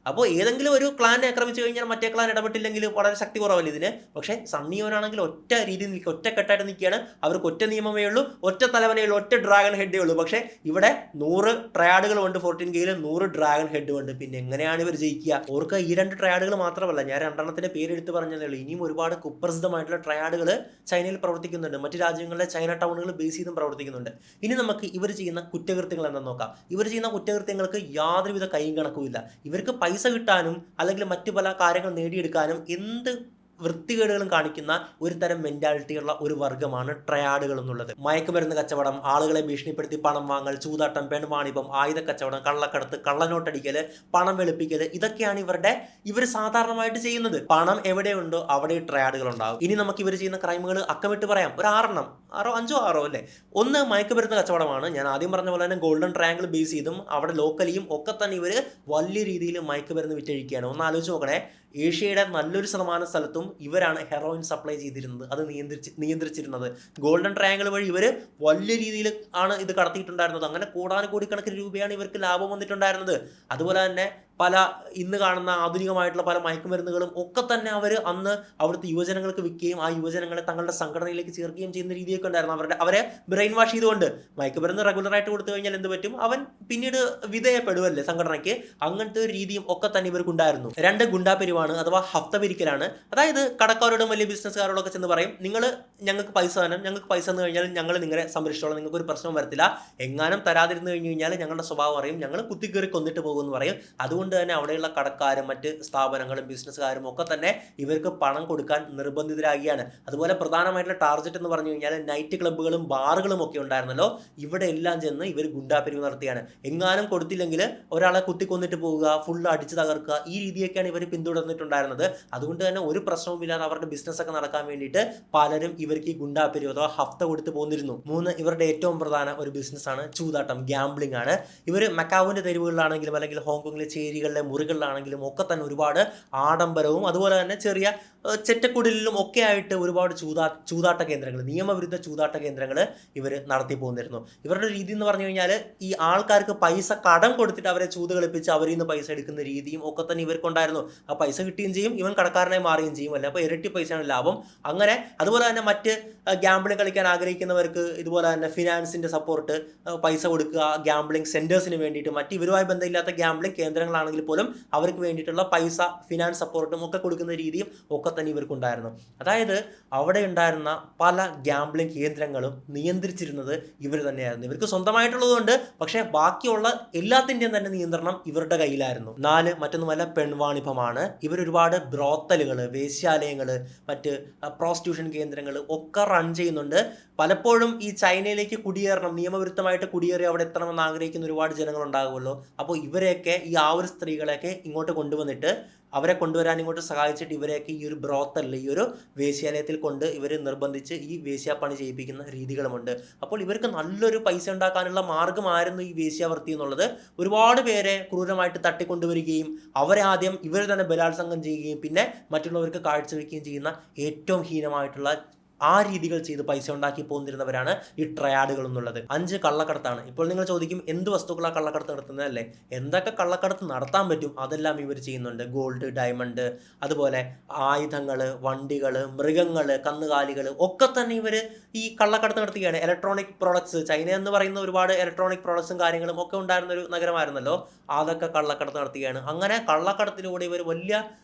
അപ്പോൾ ഏതെങ്കിലും ഒരു ക്ലാനെ ആക്രമിച്ചു കഴിഞ്ഞാൽ മറ്റേ ക്ലാൻ ഇടപെട്ടില്ലെങ്കിൽ വളരെ ശക്തി കുറവല്ലേ ഇതിന്. പക്ഷേ സണ്ണിയോനാണെങ്കിൽ ഒറ്റ രീതിയിൽ നിൽക്കുക, ഒറ്റക്കെട്ടായിട്ട് നിൽക്കുകയാണ്. അവർക്ക് ഒറ്റ നിയമമേ ഉള്ളൂ, ഒറ്റ തലവനേ ഉള്ളൂ, ഒറ്റ ഡ്രാഗൺ ഹെഡേ ഉള്ളൂ. പക്ഷേ ഇവിടെ 100 ട്രയാഡുകളുണ്ട്, 14Kയിൽ 100 ഡ്രാഗൺ ഹെഡ് ഉണ്ട്. പിന്നെ എങ്ങനെയാണ് ഇവർ ജയിക്കുക? ഓർക്ക് ഈ 2 ട്രയാഡുകൾ മാത്രമല്ല, ഞാൻ 2 പേരെടുത്ത് പറഞ്ഞതേ ഉള്ളൂ. ഇനിയും ഒരുപാട് കുപ്രസിദ്ധമായിട്ടുള്ള ട്രയാഡുകൾ ചൈനയിൽ പ്രവർത്തിക്കുന്നുണ്ട്. മറ്റു രാജ്യങ്ങളിലെ ചൈന ടൗണുകൾ ബേസ് ചെയ്തും പ്രവർത്തിക്കുന്നുണ്ട്. ഇനി നമുക്ക് ഇവർ ചെയ്യുന്ന കുറ്റകൃത്യങ്ങൾ എന്താണെന്ന് നോക്കാം. ഇവർ ചെയ്യുന്ന കുറ്റകൃത്യങ്ങൾക്ക് യാതൊരുവിധ കൈയും കണക്കുമില്ല. ഇവർക്ക് പൈസ കിട്ടാനും അല്ലെങ്കിൽ മറ്റു പല കാര്യങ്ങൾ നേടിയെടുക്കാനും എന്ത് വൃത്തികേടുകളും കാണിക്കുന്ന ഒരു തരം മെന്റാലിറ്റിയുള്ള ഒരു വർഗ്ഗമാണ് ട്രയാഡുകൾ എന്നുള്ളത്. മയക്കുമരുന്ന് കച്ചവടം, ആളുകളെ ഭീഷണിപ്പെടുത്തി പണം വാങ്ങൽ, ചൂതാട്ടം, പെൺവാണിഭം, ആയുധ കച്ചവടം, കള്ളക്കടത്ത്, കള്ളനോട്ടടിക്കല്, പണം വെളുപ്പിക്കല്, ഇതൊക്കെയാണ് ഇവർ സാധാരണമായിട്ട് ചെയ്യുന്നത്. പണം എവിടെയുണ്ടോ അവിടെ ട്രയാഡുകൾ ഉണ്ടാകും. ഇനി നമുക്ക് ഇവർ ചെയ്യുന്ന ക്രൈമുകൾ അക്കമിട്ട് പറയാം. ഒരു 6 അല്ലേ. ഒന്ന് മയക്കുമരുന്ന് കച്ചവടമാണ്. ഞാൻ ആദ്യം പറഞ്ഞ പോലെ തന്നെ ഗോൾഡൻ ട്രയാങ്കിൾ ബേസ് ചെയ്തും അവിടെ ലോക്കലിയും ഒക്കെ തന്നെ ഇവർ വലിയ രീതിയിൽ മയക്കുമരുന്ന് വിറ്റഴിക്കുകയാണ്. ഒന്ന് ആലോചിച്ച് നോക്കണേ. ഏഷ്യയുടെ നല്ലൊരു ശതമാനം സ്ഥലത്തും ഇവരാണ് ഹെറോയിൻ സപ്ലൈ ചെയ്തിരുന്നത്, അത് നിയന്ത്രിച്ചിരുന്നത്. ഗോൾഡൻ ട്രയാങ്കിൾ വഴി ഇവർ വലിയ രീതിയിൽ ആണ് ഇത് കടത്തിയിട്ടുണ്ടായിരുന്നത്. അങ്ങനെ കോടിക്കണക്കിന് രൂപയാണ് ഇവർക്ക് ലാഭം വന്നിട്ടുണ്ടായിരുന്നത്. അതുപോലെ തന്നെ പല ഇന്ന് കാണുന്ന ആധുനികമായിട്ടുള്ള പല മയക്കുമരുന്നുകളും ഒക്കെ തന്നെ അവർ അന്ന് അവിടുത്തെ യുവജനങ്ങൾക്ക് വിൽക്കുകയും ആ യുവജനങ്ങളെ തങ്ങളുടെ സംഘടനയിലേക്ക് ചേർക്കുകയും ചെയ്യുന്ന രീതിയൊക്കെ ഉണ്ടായിരുന്നു. അവരെ ബ്രെയിൻ വാഷ് ചെയ്തുകൊണ്ട് മയക്കുമരുന്ന് റെഗുലറായിട്ട് കൊടുത്തു കഴിഞ്ഞാൽ എന്ത് പറ്റും? അവൻ പിന്നീട് വിധേയപ്പെടുമല്ലേ സംഘടനയ്ക്ക്. അങ്ങനത്തെ ഒരു രീതിയും ഒക്കെ തന്നെ ഇവർക്കുണ്ടായിരുന്നു. 2 ഗുണ്ടാപിരിവാണ്, അഥവാ ഹഫ്ത പിരിക്കലാണ്. അതായത് കടക്കാരോടും വലിയ ബിസിനസ്സുകാരോടൊക്കെ ചെന്ന് പറയും, നിങ്ങൾ ഞങ്ങൾക്ക് പൈസ തരണം, ഞങ്ങൾക്ക് പൈസ തന്നു കഴിഞ്ഞാൽ ഞങ്ങൾ നിങ്ങളെ സംരക്ഷിച്ചോളാം, നിങ്ങൾക്ക് ഒരു പ്രശ്നവും വരത്തില്ല. എങ്ങാനും തരാതിരുന്നു കഴിഞ്ഞ് കഴിഞ്ഞാൽ ഞങ്ങളുടെ സ്വഭാവം അറിയും, ഞങ്ങൾ കുത്തിക്കേറി കൊന്നിട്ട് പോകുമെന്ന് പറയും. അതുകൊണ്ട് തന്നെ അവിടെയുള്ള കടക്കാരും മറ്റ് സ്ഥാപനങ്ങളും ബിസിനസ്സുകാരും ഒക്കെ തന്നെ ഇവർക്ക് പണം കൊടുക്കാൻ നിർബന്ധിതരാകുകയാണ്. അതുപോലെ പ്രധാനമായിട്ടുള്ള ടാർഗറ്റ് എന്ന് പറഞ്ഞു കഴിഞ്ഞാൽ നൈറ്റ് ക്ലബ്ബുകളും ബാറുകളും ഒക്കെ ഉണ്ടായിരുന്നല്ലോ. ഇവിടെ എല്ലാം ചെന്ന് ഇവർ ഗുണ്ടാപിരിവ് നടത്തിയാണ്. എങ്ങാനും കൊടുത്തില്ലെങ്കിൽ ഒരാളെ കുത്തിക്കൊന്നിട്ട് പോവുക, ഫുള്ള് അടിച്ചു തകർക്കുക, ഈ രീതിയൊക്കെയാണ് ഇവർ പിന്തുടർന്നിട്ടുണ്ടായിരുന്നത്. അതുകൊണ്ട് തന്നെ ഒരു പ്രശ്നവുമില്ലാതെ അവരുടെ ബിസിനസ്സൊക്കെ നടക്കാൻ വേണ്ടിയിട്ട് പലരും ഇവർക്ക് ഈ ഗുണ്ടാപിരിവ് അഥവാ ഹഫ്ത കൊടുത്ത് പോന്നിരുന്നു. 3, ഇവരുടെ ഏറ്റവും പ്രധാന ഒരു ബിസിനസ്സാണ് ചൂതാട്ടം, ഗ്യാംബ്ലിംഗ് ആണ്. ഇവർ മക്കാവിൻ്റെ തെരുവുകളിലാണെങ്കിലും അല്ലെങ്കിൽ ഹോങ്കോങ്ങിലെ ചേരികളിലെ മുറികളിലാണെങ്കിലും ഒക്കെ തന്നെ ഒരുപാട് ആഡംബരവും അതുപോലെ തന്നെ ചെറിയ ചെറ്റക്കുടിലും ഒക്കെ ആയിട്ട് ഒരുപാട് ചൂതാട്ട കേന്ദ്രങ്ങൾ, നിയമവിരുദ്ധ ചൂതാട്ട കേന്ദ്രങ്ങൾ ഇവർ നടത്തി പോന്നിരുന്നു. ഇവരുടെ രീതി എന്ന് പറഞ്ഞു കഴിഞ്ഞാൽ ഈ ആൾക്കാർക്ക് പൈസ കടം കൊടുത്തിട്ട് അവരെ ചൂത് കളിപ്പിച്ച് അവരിൽ നിന്ന് പൈസ എടുക്കുന്ന രീതിയും ഒക്കെ തന്നെ ഇവർക്കുണ്ടായിരുന്നു. ആ പൈസ കിട്ടുകയും ചെയ്യും, ഇവൻ കടക്കാരനായി മാറുകയും ചെയ്യും അല്ലേ. അപ്പോൾ ഇരട്ടി പൈസയാണ് ലാഭം. അങ്ങനെ അതുപോലെ തന്നെ മറ്റ് ഗ്യാംബ്ലിംഗ് കളിക്കാൻ ആഗ്രഹിക്കുന്നവർക്ക് ഇതുപോലെ തന്നെ ഫിനാൻസിൻ്റെ സപ്പോർട്ട്, പൈസ കൊടുക്കുക ഗ്യാംബ്ലിംഗ് സെൻറ്റേഴ്സിന് വേണ്ടിയിട്ട്, മറ്റ് ഇവരുമായി ബന്ധമില്ലാത്ത ഗ്യാംബ്ലിംഗ് കേന്ദ്രങ്ങളാണെങ്കിൽ പോലും അവർക്ക് വേണ്ടിയിട്ടുള്ള പൈസ, ഫിനാൻസ് സപ്പോർട്ടും ഒക്കെ കൊടുക്കുന്ന രീതിയും ഒക്കെ തന്നെ ഇവർക്കുണ്ടായിരുന്നു. അതായത് അവിടെ ഉണ്ടായിരുന്ന പല ഗ്യാംബ്ലിംഗ് കേന്ദ്രങ്ങളും നിയന്ത്രിച്ചിരുന്നത് ഇവർ തന്നെയായിരുന്നു. ഇവർക്ക് സ്വന്തമായിട്ടുള്ളതുകൊണ്ട്, പക്ഷേ ബാക്കിയുള്ള എല്ലാത്തിൻ്റെയും തന്നെ നിയന്ത്രണം ഇവരുടെ കയ്യിലായിരുന്നു. 4, മറ്റൊന്നുമല്ല പെൺവാണിഭമാണ്. ഇവരൊരുപാട് ബ്രോത്തലുകൾ, വേശ്യാലയങ്ങൾ, മറ്റ് പ്രോസ്റ്റിറ്റ്യൂഷൻ കേന്ദ്രങ്ങൾ ഒക്കെ റൺ ചെയ്യുന്നുണ്ട്. പലപ്പോഴും ഈ ചൈനയിലേക്ക് കുടിയേറണം, നിയമവിരുദ്ധമായിട്ട് കുടിയേറി അവിടെ എത്തണമെന്ന് ആഗ്രഹിക്കുന്ന ഒരുപാട് ജനങ്ങളുണ്ടാകുമല്ലോ. അപ്പോൾ ഇവരെയൊക്കെ ഈ ഒരു സ്ത്രീകളെയൊക്കെ ഇങ്ങോട്ട് കൊണ്ടുവന്നിട്ട് അവരെ കൊണ്ടുവരാൻ ഇങ്ങോട്ട് സഹായിച്ചിട്ട് ഇവരെയൊക്കെ ഈ ഒരു ബ്രോത്തലിൽ, ഈ ഒരു വേശ്യാലയത്തിൽ കൊണ്ട് ഇവർ നിർബന്ധിച്ച് ഈ വേശ്യാപ്പണി ചെയ്യിപ്പിക്കുന്ന രീതികളുമുണ്ട്. അപ്പോൾ ഇവർക്ക് നല്ലൊരു പൈസ ഉണ്ടാക്കാനുള്ള മാർഗ്ഗമായിരുന്നു ഈ വേശ്യാവൃത്തി എന്നുള്ളത്. ഒരുപാട് പേരെ ക്രൂരമായിട്ട് തട്ടിക്കൊണ്ടുവരികയും അവരെ ആദ്യം ഇവർ തന്നെ ബലാത്സംഗം ചെയ്യുകയും പിന്നെ മറ്റുള്ളവർക്ക് കാഴ്ചവെക്കുകയും ചെയ്യുന്ന ഏറ്റവും ഹീനമായിട്ടുള്ള ആ രീതികൾ ചെയ്ത് പൈസ ഉണ്ടാക്കി പോന്നിരുന്നവരാണ് ഈ ട്രയാഡുകൾ എന്നുള്ളത്. 5 കള്ളക്കടത്താണ്. ഇപ്പോൾ നിങ്ങൾ ചോദിക്കും, എന്ത് വസ്തുക്കളാണ് കള്ളക്കടത്ത് നടത്തുന്നതല്ലേ? എന്തൊക്കെ കള്ളക്കടത്ത് നടത്താൻ പറ്റും അതെല്ലാം ഇവർ ചെയ്യുന്നുണ്ട്. ഗോൾഡ്, ഡയമണ്ട്, അതുപോലെ ആയുധങ്ങൾ, വണ്ടികൾ, മൃഗങ്ങൾ, കന്നുകാലികൾ ഒക്കെ തന്നെ ഇവർ ഈ കള്ളക്കടത്ത് നടത്തുകയാണ്. ഇലക്ട്രോണിക് പ്രോഡക്ട്സ്, ചൈന എന്ന് പറയുന്ന ഒരുപാട് ഇലക്ട്രോണിക് പ്രോഡക്ട്സും കാര്യങ്ങളും ഒക്കെ ഉണ്ടായിരുന്നൊരു നഗരമായിരുന്നല്ലോ, അതൊക്കെ കള്ളക്കടത്ത് നടത്തുകയാണ്. അങ്ങനെ കള്ളക്കടത്തിലൂടെ ഇവർ വലിയ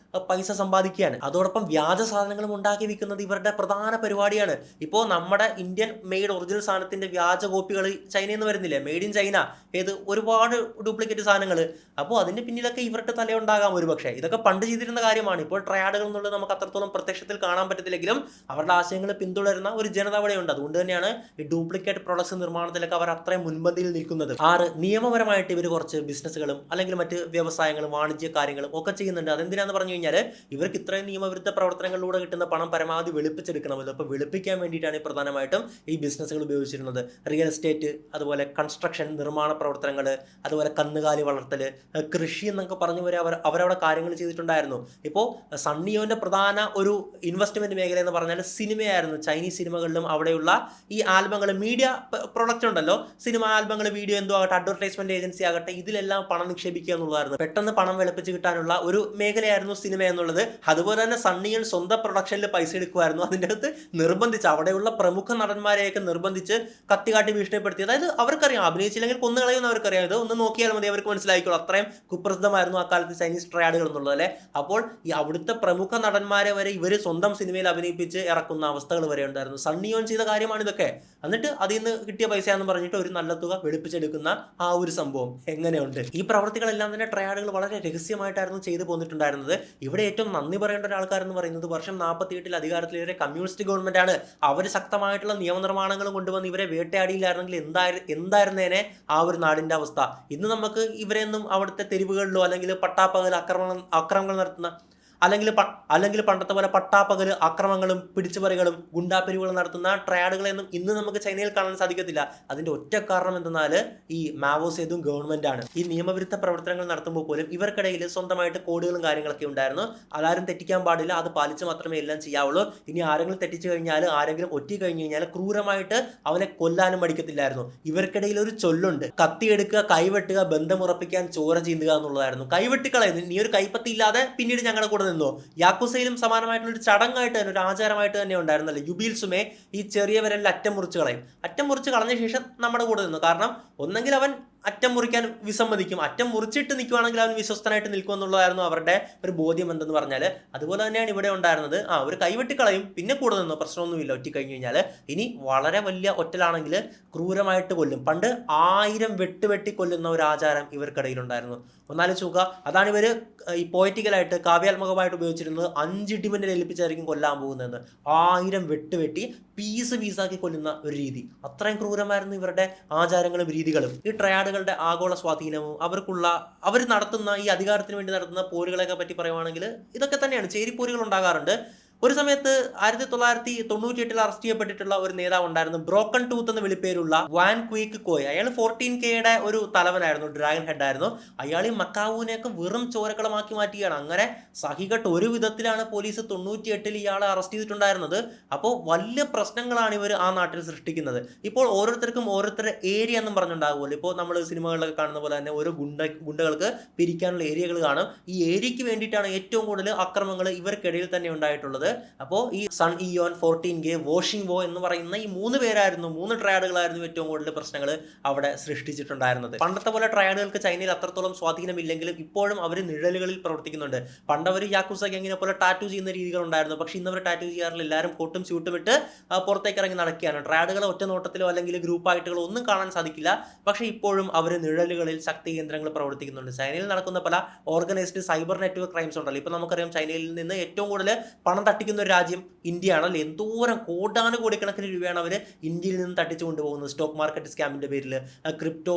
പൈസ സമ്പാദിക്കുകയാണ്. അതോടൊപ്പം വ്യാജ സാധനങ്ങളും ഉണ്ടാക്കി വിൽക്കുന്നത് ഇവരുടെ പ്രധാന പരിപാടിയാണ്. ഇപ്പോൾ നമ്മുടെ ഇന്ത്യൻ മെയ്ഡ് ഒറിജിനൽ സാധനത്തിന്റെ വ്യാജ കോപ്പികൾ ചൈനയിൽ നിന്ന് വരുന്നില്ലേ, മെയ്ഡ് ഇൻ ചൈന, ഒരുപാട് ഡ്യൂപ്ലിക്കേറ്റ് സാധനങ്ങൾ. അപ്പോൾ അതിന്റെ പിന്നിലൊക്കെ ഇവരുടെ തലയുണ്ടാകാം ഒരുപക്ഷെ. ഇതൊക്കെ പണ്ട് ചെയ്തിരുന്ന കാര്യമാണ്. ഇപ്പോൾ ട്രയാഡുകൾ എന്നുള്ളത് നമുക്ക് അത്രത്തോളം പ്രത്യക്ഷത്തിൽ കാണാൻ പറ്റത്തില്ലെങ്കിലും അവരുടെ ആശയങ്ങൾ പിന്തുടരുന്ന ഒരു ജനത അവിടെയുണ്ട്. അതുകൊണ്ട് തന്നെയാണ് ഈ ഡ്യൂപ്ലിക്കേറ്റ് പ്രോഡക്ട്സ് നിർമ്മാണത്തിലൊക്കെ അവർ അത്രയും മുൻപന്തിയിൽ നിൽക്കുന്നത്. 6, നിയമപരമായിട്ട് ഇവർ കുറച്ച് ബിസിനസ്സുകളും അല്ലെങ്കിൽ മറ്റ് വ്യവസായങ്ങളും വാണിജ്യ കാര്യങ്ങളും ഒക്കെ ചെയ്യുന്നുണ്ട്. അതെന്തിനാന്ന് പറഞ്ഞു കഴിഞ്ഞാൽ ഇവർക്ക് ഇത്രയും നിയമവിരുദ്ധ പ്രവർത്തനങ്ങളിലൂടെ കിട്ടുന്ന പണം പരമാവധി വെളുപ്പിച്ചെടുക്കണമല്ലോ. അപ്പോൾ വെളുപ്പിക്കാൻ വേണ്ടിയിട്ടാണ് പ്രധാനമായിട്ടും ഈ ബിസിനസ്സുകൾ ഉപയോഗിച്ചിരുന്നത്. റിയൽ എസ്റ്റേറ്റ്, അതുപോലെ കൺസ്ട്രക്ഷൻ, നിർമ്മാണ പ്രവർത്തനങ്ങൾ, അതുപോലെ കന്നുകാലി വളർത്തൽ, കൃഷി എന്നൊക്കെ പറഞ്ഞു വരെ അവരവിടെ കാര്യങ്ങൾ ചെയ്തിട്ടുണ്ടായിരുന്നു. ഇപ്പോൾ സണ്ണിയോന്റെ പ്രധാന ഒരു ഇൻവെസ്റ്റ്മെന്റ് മേഖല എന്ന് പറഞ്ഞാൽ സിനിമയായിരുന്നു. ചൈനീസ് സിനിമകളിലും അവിടെയുള്ള ഈ ആൽബങ്ങൾ, മീഡിയ പ്രൊഡക്റ്റ് ഉണ്ടല്ലോ, സിനിമ ആൽബങ്ങൾ, വീഡിയോ എന്തോ ആകട്ടെ, അഡ്വർടൈസ്മെന്റ് ഏജൻസി ആകട്ടെ, ഇതിലെല്ലാം പണം നിക്ഷേപിക്കുക എന്നുള്ളതായിരുന്നു. പെട്ടെന്ന് പണം വെളുപ്പിച്ച് കിട്ടാനുള്ള ഒരു മേഖലയായിരുന്നു സിനിമ എന്നുള്ളത്. അതുപോലെ തന്നെ സണ്ണിയൻ സ്വന്തം പ്രൊഡക്ഷനിൽ പൈസ എടുക്കുമായിരുന്നു. അതിൻ്റെ അകത്ത് നിർബന്ധിച്ച് അവിടെയുള്ള പ്രമുഖ നടന്മാരെയൊക്കെ നിർബന്ധിച്ച് കത്തികാട്ടി ഭീഷണിപ്പെടുത്തി. അതായത് അവർക്കറിയാം അഭിനയിച്ചില്ലെങ്കിൽ കൊന്നുകളയുമെന്ന് അവർക്കറിയാം. ഇത് ഒന്ന് നോക്കിയാൽ മതി, അവർക്ക് മനസ്സിലായിക്കോളൂ. അത്രയും കുപ്രസിദ്ധമായിരുന്നു അക്കാലത്ത് ചൈനീസ് ട്രയാഡുകൾ എന്നുള്ളത് അല്ലേ. അപ്പോൾ ഈ അവിടുത്തെ പ്രമുഖ നടന്മാരെ വരെ ഇവർ സ്വന്തം സിനിമയിൽ അഭിനയിപ്പിച്ച് ഇറക്കുന്ന അവസ്ഥകൾ വരെ ഉണ്ടായിരുന്നു. സണ്ണിയോൻ ചെയ്ത കാര്യമാണ് ഇതൊക്കെ. എന്നിട്ട് അതിൽ നിന്ന് കിട്ടിയ പൈസയാണെന്ന് പറഞ്ഞിട്ട് ഒരു നല്ല തുക വെളുപ്പിച്ചെടുക്കുന്ന ആ ഒരു സംഭവം എങ്ങനെയുണ്ട്? ഈ പ്രവർത്തികളെല്ലാം തന്നെ ട്രയാഡുകൾ വളരെ രഹസ്യമായിട്ടായിരുന്നു ചെയ്തു പോന്നിട്ടുണ്ടായിരുന്നത്. ഇവിടെ ഏറ്റവും നന്ദി പറയേണ്ട ഒരാൾക്കാരെന്ന് പറയുന്നത് വർഷം 48 അധികാരത്തിലേറെ കമ്മ്യൂണിസ്റ്റ് ഗവൺമെന്റ് ആണ്. അവർ ശക്തമായിട്ടുള്ള നിയമനിർമ്മാണങ്ങളും കൊണ്ടുവന്ന് ഇവരെ വേട്ടയാടിയില്ലായിരുന്നെങ്കിൽ എന്തായിരുന്നേനെ ആ ഒരു നാടിന്റെ അവസ്ഥ. ഇന്ന് നമുക്ക് ഇവരെയൊന്നും അവിടുത്തെ തെരുവുകളിലോ അല്ലെങ്കിൽ പട്ടാപ്പകൽ അക്രമങ്ങൾ നടത്തുന്ന അല്ലെങ്കിൽ പണ്ടത്തെ പോലെ പട്ടാപ്പകൽ അക്രമങ്ങളും പിടിച്ചുപറികളും ഗുണ്ടാപ്പിരിവുകളും നടത്തുന്ന ട്രയാഡുകളെയൊന്നും ഇന്ന് നമുക്ക് ചൈനയിൽ കാണാൻ സാധിക്കത്തില്ല. അതിന്റെ ഒറ്റ കാരണം എന്തെന്നാൽ ഈ മാവോ സേതുങ് ഗവൺമെന്റ് ആണ്. ഈ നിയമവിരുദ്ധ പ്രവർത്തനങ്ങൾ നടത്തുമ്പോൾ പോലും ഇവർക്കിടയിൽ സ്വന്തമായിട്ട് കോഡുകളും കാര്യങ്ങളൊക്കെ ഉണ്ടായിരുന്നു. അതാരും തെറ്റിക്കാൻ പാടില്ല, അത് പാലിച്ച് മാത്രമേ എല്ലാം ചെയ്യാവുള്ളൂ. ഇനി ആരെങ്കിലും തെറ്റിച്ചു കഴിഞ്ഞാൽ, ആരെങ്കിലും ഒറ്റി കഴിഞ്ഞു കഴിഞ്ഞാൽ ക്രൂരമായിട്ട് അവനെ കൊല്ലാനും മടിക്കത്തില്ലായിരുന്നു. ഇവർക്കിടയിൽ ഒരു ചൊല്ലുണ്ട്, കത്തിയെടുക്കുക, കൈവെട്ടുക, ബന്ധമുറപ്പിക്കാൻ ചോര ചീന്തുക എന്നുള്ളതായിരുന്നു. കൈവെട്ടിക്കളയുന്നു, നീ ഒരു കൈപ്പത്തി ഇല്ലാതെ പിന്നീട് ഞങ്ങളുടെ കൂടെ നിന്നോ. യാക്കുസയിലും സമാനമായിട്ടുള്ള ഒരു ചടങ്ങായിട്ട് തന്നെ, ഒരു ആചാരമായിട്ട് തന്നെ ഉണ്ടായിരുന്നല്ലോ. യുബീൽസുമേ ഈ ചെറിയ വിരലിൽ അറ്റം മുറിച്ച് കളയും. അറ്റം മുറിച്ച് കളഞ്ഞ ശേഷം നമ്മുടെ കൂടെ നിന്നു. കാരണം ഒന്നെങ്കിൽ അവൻ അറ്റം മുറിക്കാൻ വിസമ്മതിക്കും, അറ്റം മുറിച്ചിട്ട് നിൽക്കുവാണെങ്കിൽ അവൻ വിശ്വസ്തനായിട്ട് നിൽക്കും എന്നുള്ളതായിരുന്നു അവരുടെ ഒരു ബോധ്യം എന്തെന്ന് പറഞ്ഞാൽ. അതുപോലെ തന്നെയാണ് ഇവിടെ ഉണ്ടായിരുന്നത്. ഒരു കൈവെട്ടിക്കളയും, പിന്നെ കൂടെ നിന്നോ, പ്രശ്നമൊന്നുമില്ല. ഒറ്റ കഴിഞ്ഞു കഴിഞ്ഞാൽ ഇനി വളരെ വലിയ ഒറ്റലാണെങ്കിൽ ക്രൂരമായിട്ട് കൊല്ലും. പണ്ട് 1000 വെട്ടി കൊല്ലുന്ന ഒരു ആചാരം ഇവർക്കിടയിലുണ്ടായിരുന്നു. ഒന്നാലോചിച്ച് നോക്കുക. അതാണ് ഇവർ ഈ പോയറ്റിക്കലായിട്ട് കാവ്യാത്മകമായിട്ട് ഉപയോഗിച്ചിരുന്നത്. 5 ഇടിമിന്നൽ ഏൽപ്പിച്ചായിരിക്കും കൊല്ലാൻ പോകുന്നത്. 1000 വെട്ടി പീസാക്കി കൊല്ലുന്ന ഒരു രീതി. അത്രയും ക്രൂരമായിരുന്നു ഇവരുടെ ആചാരങ്ങളും രീതികളും. ഈ ട്രയാഡുകളുടെ ആഗോള സ്വാധീനവും അവർ നടത്തുന്ന ഈ അധികാരത്തിന് വേണ്ടി നടത്തുന്ന പോരുകളെയൊക്കെ പറ്റി പറയുവാണെങ്കിൽ ഇതൊക്കെ തന്നെയാണ്. ചേരിപ്പോരുകൾ ഉണ്ടാകാറുണ്ട്. ഒരു സമയത്ത് 1998 അറസ്റ്റ് ചെയ്യപ്പെട്ടിട്ടുള്ള ഒരു നേതാവ് ഉണ്ടായിരുന്നു, ബ്രോക്കൺ ടൂത്ത് എന്ന വിളിപ്പേരുള്ള വാൻ ക്വീക്ക് കോയ്. അയാൾ 14Kയുടെ ഒരു തലവനായിരുന്നു, ഡ്രാഗൺ ഹെഡ് ആയിരുന്നു. അയാൾ ഈ മക്കാവൂനെയൊക്കെ വെറും ചോരക്കളമാക്കി മാറ്റുകയാണ്. അങ്ങനെ സഹികെട്ട് ഒരു വിധത്തിലാണ് പോലീസ് 98 ഇയാളെ അറസ്റ്റ് ചെയ്തിട്ടുണ്ടായിരുന്നത്. അപ്പോൾ വലിയ പ്രശ്നങ്ങളാണ് ഇവർ ആ നാട്ടിൽ സൃഷ്ടിക്കുന്നത്. ഇപ്പോൾ ഓരോരുത്തർക്കും ഓരോരുത്തരുടെ ഏരിയ എന്നും പറഞ്ഞുണ്ടാകുമല്ലോ. ഇപ്പോൾ നമ്മൾ സിനിമകളിലൊക്കെ കാണുന്ന പോലെ തന്നെ ഓരോ ഗുണ്ടകൾക്ക് പിരിക്കാനുള്ള ഏരിയകൾ കാണും. ഈ ഏരിയയ്ക്ക് വേണ്ടിയിട്ടാണ് ഏറ്റവും കൂടുതൽ അക്രമങ്ങൾ ഇവർക്കിടയിൽ തന്നെ ഉണ്ടായിട്ടുള്ളത്. അപ്പോൾ ഈ സൺ ഇയോൻ, 14K, വാഷിംഗ് വോ എന്ന് പറയുന്ന ഈ 3 ട്രയാഡുകളായിരുന്നു ഏറ്റവും കൂടുതൽ പ്രശ്നങ്ങൾ അവിടെ സൃഷ്ടിച്ചിട്ടുണ്ടായിരുന്നത്. പണ്ടത്തെ പോലെ ട്രയാഡുകൾക്ക് ചൈനയിൽ അത്രത്തോളം സ്വാധീനമില്ലെങ്കിലും ഇപ്പോഴും അവർ നിഴലുകളിൽ പ്രവർത്തിക്കുന്നുണ്ട്. പണ്ട് അവർ യാക്കുസ ഗാങ്ങിനെ പോലെ ടാറ്റു ചെയ്യുന്ന രീതികൾ ഉണ്ടായിരുന്നു. പക്ഷേ ഇന്ന് അവർ ടാറ്റു ചെയ്യാറില്ല. എല്ലാവരും കോട്ടും സ്യൂട്ടും ഇട്ട് പുറത്തേക്ക് ഇറങ്ങി നടക്കുകയാണ്. ട്രയാഡുകളെ ഒറ്റ നോട്ടത്തിലോ അല്ലെങ്കിൽ ഗ്രൂപ്പായിട്ടുകളോ ഒന്നും കാണാൻ സാധിക്കില്ല. പക്ഷേ ഇപ്പോഴും അവർ നിഴലുകളിൽ ശക്തി കേന്ദ്രങ്ങൾ പ്രവർത്തിക്കുന്നുണ്ട്. ചൈനയിൽ നടക്കുന്ന പല ഓർഗനൈസ്ഡ് സൈബർ നെറ്റ്വർക്ക് ക്രൈംസ് ഉണ്ടല്ലോ. ഇപ്പോൾ നമുക്കറിയാം ചൈനയിൽ നിന്ന് ഏറ്റവും കൂടുതൽ പണം തട്ടിക്കുന്ന ഒരു രാജ്യം ഇന്ത്യയാണല്ലോ. എന്തോരം കോടാനുകോടിക്കണക്കിന് രൂപയാണ് അവർ ഇന്ത്യയിൽ നിന്ന് തട്ടിച്ചു കൊണ്ടുപോകുന്നത്. സ്റ്റോക്ക് മാർക്കറ്റ് സ്കാമിന്റെ പേരിൽ, ക്രിപ്റ്റോ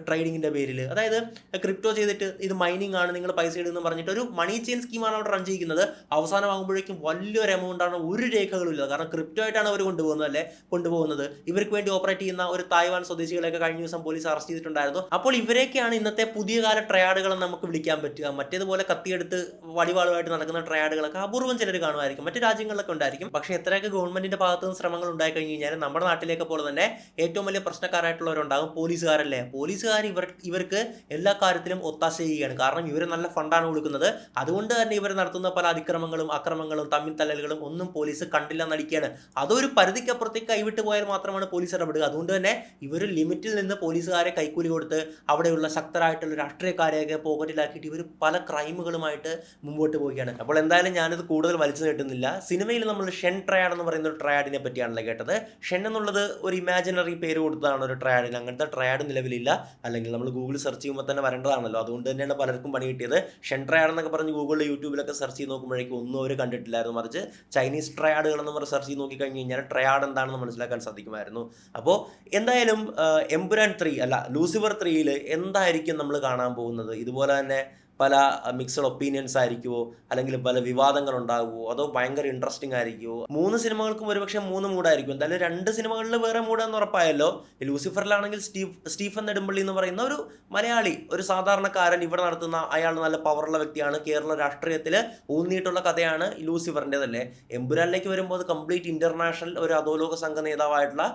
ട്രേഡിങ്ങിൻ്റെ പേരിൽ, അതായത് ക്രിപ്റ്റോ ചെയ്തിട്ട് ഇത് മൈനിങ് ആണ്, നിങ്ങൾ പൈസ ഇടുന്നു പറഞ്ഞിട്ട് ഒരു മണി ചെയിൻ സ്കീമാണ് അവിടെ റൺ ചെയ്യുന്നത്. അവസാനമാകുമ്പോഴേക്കും വലിയൊരു എമൗണ്ടാണ്, ഒരു രേഖകളും ഇല്ല. കാരണം ക്രിപ്റ്റോ ആയിട്ടാണ് അവർ കൊണ്ടുപോകുന്നത്. ഇവർക്ക് വേണ്ടി ഓപ്പറേറ്റ് ചെയ്യുന്ന ഒരു തായ്വാൻ സ്വദേശികളെയൊക്കെ കഴിഞ്ഞ ദിവസം പോലീസ് അറസ്റ്റ് ചെയ്തിട്ടുണ്ടായിരുന്നു. അപ്പോൾ ഇവരെയൊക്കെയാണ് ഇന്നത്തെ പുതിയ കാല ട്രയാഡുകൾ നമുക്ക് വിളിക്കാൻ പറ്റുക. മറ്റേതുപോലെ കത്തിയെടുത്ത് വടിവാളുമായിട്ട് നടക്കുന്ന ട്രയാഡുകളൊക്കെ അപൂർവം ചിലർ കാണുമായിരിക്കും, മറ്റു രാജ്യങ്ങളിലൊക്കെ ഉണ്ടായിരിക്കും. പക്ഷേ എത്രയൊക്കെ ഗവൺമെന്റിന്റെ ഭാഗത്തു നിന്ന് ശ്രമങ്ങൾ ഉണ്ടായി കഴിഞ്ഞ് കഴിഞ്ഞാൽ നമ്മുടെ നാട്ടിലേക്ക് പോലെ തന്നെ ഏറ്റവും വലിയ പ്രശ്നക്കാരായിട്ടുള്ളവരുണ്ടാകും പോലീസുകാരല്ലേ. പോലീസുകാർ ഇവർക്ക് എല്ലാ കാര്യത്തിലും ഒത്താശ ചെയ്യുകയാണ്. കാരണം ഇവർ നല്ല ഫണ്ടാണ് കൊടുക്കുന്നത്. അതുകൊണ്ട് തന്നെ ഇവർ നടത്തുന്ന പല അക്രമങ്ങളും തമ്മിൽ തല്ലലുകളും ഒന്നും പോലീസ് കണ്ടില്ല നടിക്കുകയാണ്. അതൊരു പരിധിക്കപ്പുറത്തേക്ക് കൈവിട്ട് പോയാൽ മാത്രമാണ് പോലീസ് ഇടപെടുക. അതുകൊണ്ട് തന്നെ ഇവർ ലിമിറ്റിൽ നിന്ന് പോലീസുകാരെ കൈക്കൂലി കൊടുത്ത് അവിടെയുള്ള ശക്തരായിട്ടുള്ള രാഷ്ട്രീയക്കാരെയൊക്കെ പോക്കറ്റിലാക്കിയിട്ട് ഇവർ പല ക്രൈമുകളുമായിട്ട് മുമ്പോട്ട് പോവുകയാണ്. അപ്പോൾ എന്തായാലും ഞാനിത് കൂടുതൽ വലിച്ചു നീട്ടുന്നില്ല. സിനിമയിൽ നമ്മൾ ഷെൻ ട്രയാഡ് എന്ന് പറയുന്ന ഒരു ട്രയാഡിനെ പറ്റിയാണല്ലോ കേട്ടത്. ഷെൻ എന്നുള്ളത് ഒരു ഇമാജിനറി പേര് കൊടുത്തതാണ് ഒരു ട്രയാഡിന്. അങ്ങനത്തെ ട്രയാഡ് നിലവിലില്ല. അല്ലെങ്കിൽ നമ്മൾ ഗൂഗിൾ സെർച്ച് ചെയ്യുമ്പോൾ തന്നെ വരേണ്ടതാണല്ലോ. അതുകൊണ്ട് തന്നെയാണ് പലർക്കും പണി കിട്ടിയത്. ഷെൻ ട്രയാഡ് എന്നൊക്കെ പറഞ്ഞ് ഗൂഗിളിൽ യൂട്യൂബിലൊക്കെ സെർച്ച് ചെയ്ത് നോക്കുമ്പോഴേക്കും ഒന്നും അവർ കണ്ടിട്ടില്ലായിരുന്നു. മറിച്ച് ചൈനീസ് ട്രയാഡുകൾ എന്ന് പറഞ്ഞ് സെർച്ച് ചെയ്ത് നോക്കിക്കഴിഞ്ഞ് കഴിഞ്ഞാൽ ട്രയാഡ് എന്താണെന്ന് മനസ്സിലാക്കാൻ സാധിക്കുമായിരുന്നു. അപ്പോൾ എന്തായാലും എമ്പുരാൻ 3 അല്ല ലൂസിഫർ 3 എന്തായിരിക്കും നമ്മൾ കാണാൻ പോകുന്നത്? ഇതുപോലെ തന്നെ പല മിക്സഡ് ഒപ്പീനിയൻസ് ആയിരിക്കുമോ, അല്ലെങ്കിൽ പല വിവാദങ്ങൾ ഉണ്ടാകുമോ, അതോ ഭയങ്കര ഇൻട്രസ്റ്റിംഗ് ആയിരിക്കുമോ? 3 സിനിമകൾക്കും ഒരുപക്ഷെ 3 മൂഡായിരിക്കും. എന്തായാലും 2 സിനിമകളിൽ വേറെ മൂഡാന്ന് ഉറപ്പായല്ലോ. ലൂസിഫറിലാണെങ്കിൽ സ്റ്റീഫൻ നെടുമ്പള്ളി എന്ന് പറയുന്ന ഒരു മലയാളി, ഒരു സാധാരണക്കാരൻ ഇവിടെ നടത്തുന്ന, അയാൾ നല്ല പവറുള്ള വ്യക്തിയാണ്. കേരള രാഷ്ട്രീയത്തിൽ ഊന്നിയിട്ടുള്ള കഥയാണ് ലൂസിഫറിൻ്റെതല്ലേ. എമ്പുരാനിലേക്ക് വരുമ്പോൾ അത് കംപ്ലീറ്റ് ഇന്റർനാഷണൽ ഒരു അധോലോക സംഘ നേതാവായിട്ടുള്ള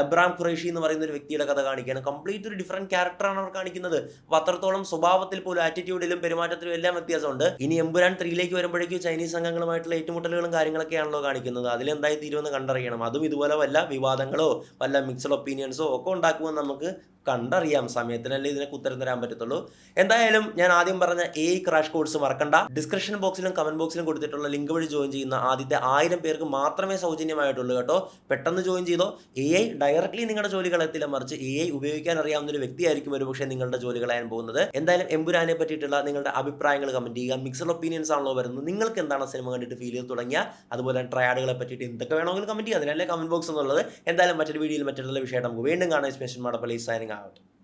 എബ്രാം ഖുറൈഷി എന്ന് പറയുന്ന ഒരു വ്യക്തിയുടെ കഥ കാണിക്കുകയാണ്. കംപ്ലീറ്റ് ഒരു ഡിഫറെന്റ് ക്യാരക്ടറാണ് അവർ കാണിക്കുന്നത്. അപ്പോൾ അത്രത്തോളം സ്വഭാവത്തിൽ പോലും ആറ്റിറ്റ്യൂഡിലും പെരുമാറ്റത്തിലും എല്ലാം വ്യത്യാസമുണ്ട്. ഇനി എമ്പുരാൻ 3 വരുമ്പോഴേക്കും ചൈനീസ് സംഘങ്ങളുമായിട്ടുള്ള ഏറ്റുമുട്ടലുകളും കാര്യങ്ങളൊക്കെയാണല്ലോ കാണിക്കുന്നത്. അതിലെന്തായി തീരുമെന്ന് കണ്ടറിയണം. അതും ഇതുപോലെ വല്ല വിവാദങ്ങളോ വല്ല മിക്സഡ് ഒപ്പീനിയൻസോ ഒക്കെ ഉണ്ടാക്കുമെന്ന് നമുക്ക് കണ്ടറിയാം. സമയത്തിനല്ലേ ഇതിനൊക്കെ ഉത്തരം തരാൻ പറ്റത്തുള്ളൂ. എന്തായാലും ഞാൻ ആദ്യം പറഞ്ഞ AI ക്രാഷ് കോഴ്സ് മറക്കണ്ട. ഡിസ്ക്രിപ്ഷൻ ബോക്സിലും കമന്റ് ബോക്സിലും കൊടുത്തിട്ടുള്ള ലിങ്ക് വഴി ജോയിൻ ചെയ്യുന്ന ആദ്യത്തെ 1000 പേർക്ക് മാത്രമേ സൗജന്യമായിട്ടുള്ളൂ കേട്ടോ. പെട്ടെന്ന് ജോയിൻ ചെയ്തോ. AI ഡയറക്റ്റ്ലി നിങ്ങളുടെ ജോലികളെത്തില്ല, മറിച്ച് AI ഉപയോഗിക്കാൻ അറിയാവുന്ന ഒരു വ്യക്തിയായിരിക്കും ഒരുപക്ഷെ നിങ്ങളുടെ ജോലികളാൻ പോകുന്നത്. എന്തായാലും എമ്പുരാനെ പറ്റിയിട്ടുള്ള നിങ്ങളുടെ അഭിപ്രായങ്ങൾ കമന്റ് ചെയ്യുക. മിക്സഡ് ഒപ്പീനിയൻസ് ആണല്ലോ വരുന്നത്. നിങ്ങൾക്ക് എന്താണ് സിനിമ കണ്ടിട്ട് ഫീൽ ചെയ്ത് തുടങ്ങിയ, അതുപോലെ ട്രയാഡുകളെ പറ്റിയിട്ട് എന്തൊക്കെ വേണമെങ്കിലും കമന്റ് ചെയ്യുക. അതിനല്ലേ കമന്റ് ബോക്സ് എന്നുള്ളത്. എന്തായാലും മറ്റൊരു വീഡിയോയിൽ മറ്റൊരു വിഷയമായിട്ട് നമുക്ക് വീണ്ടും കാണാം. Signing out.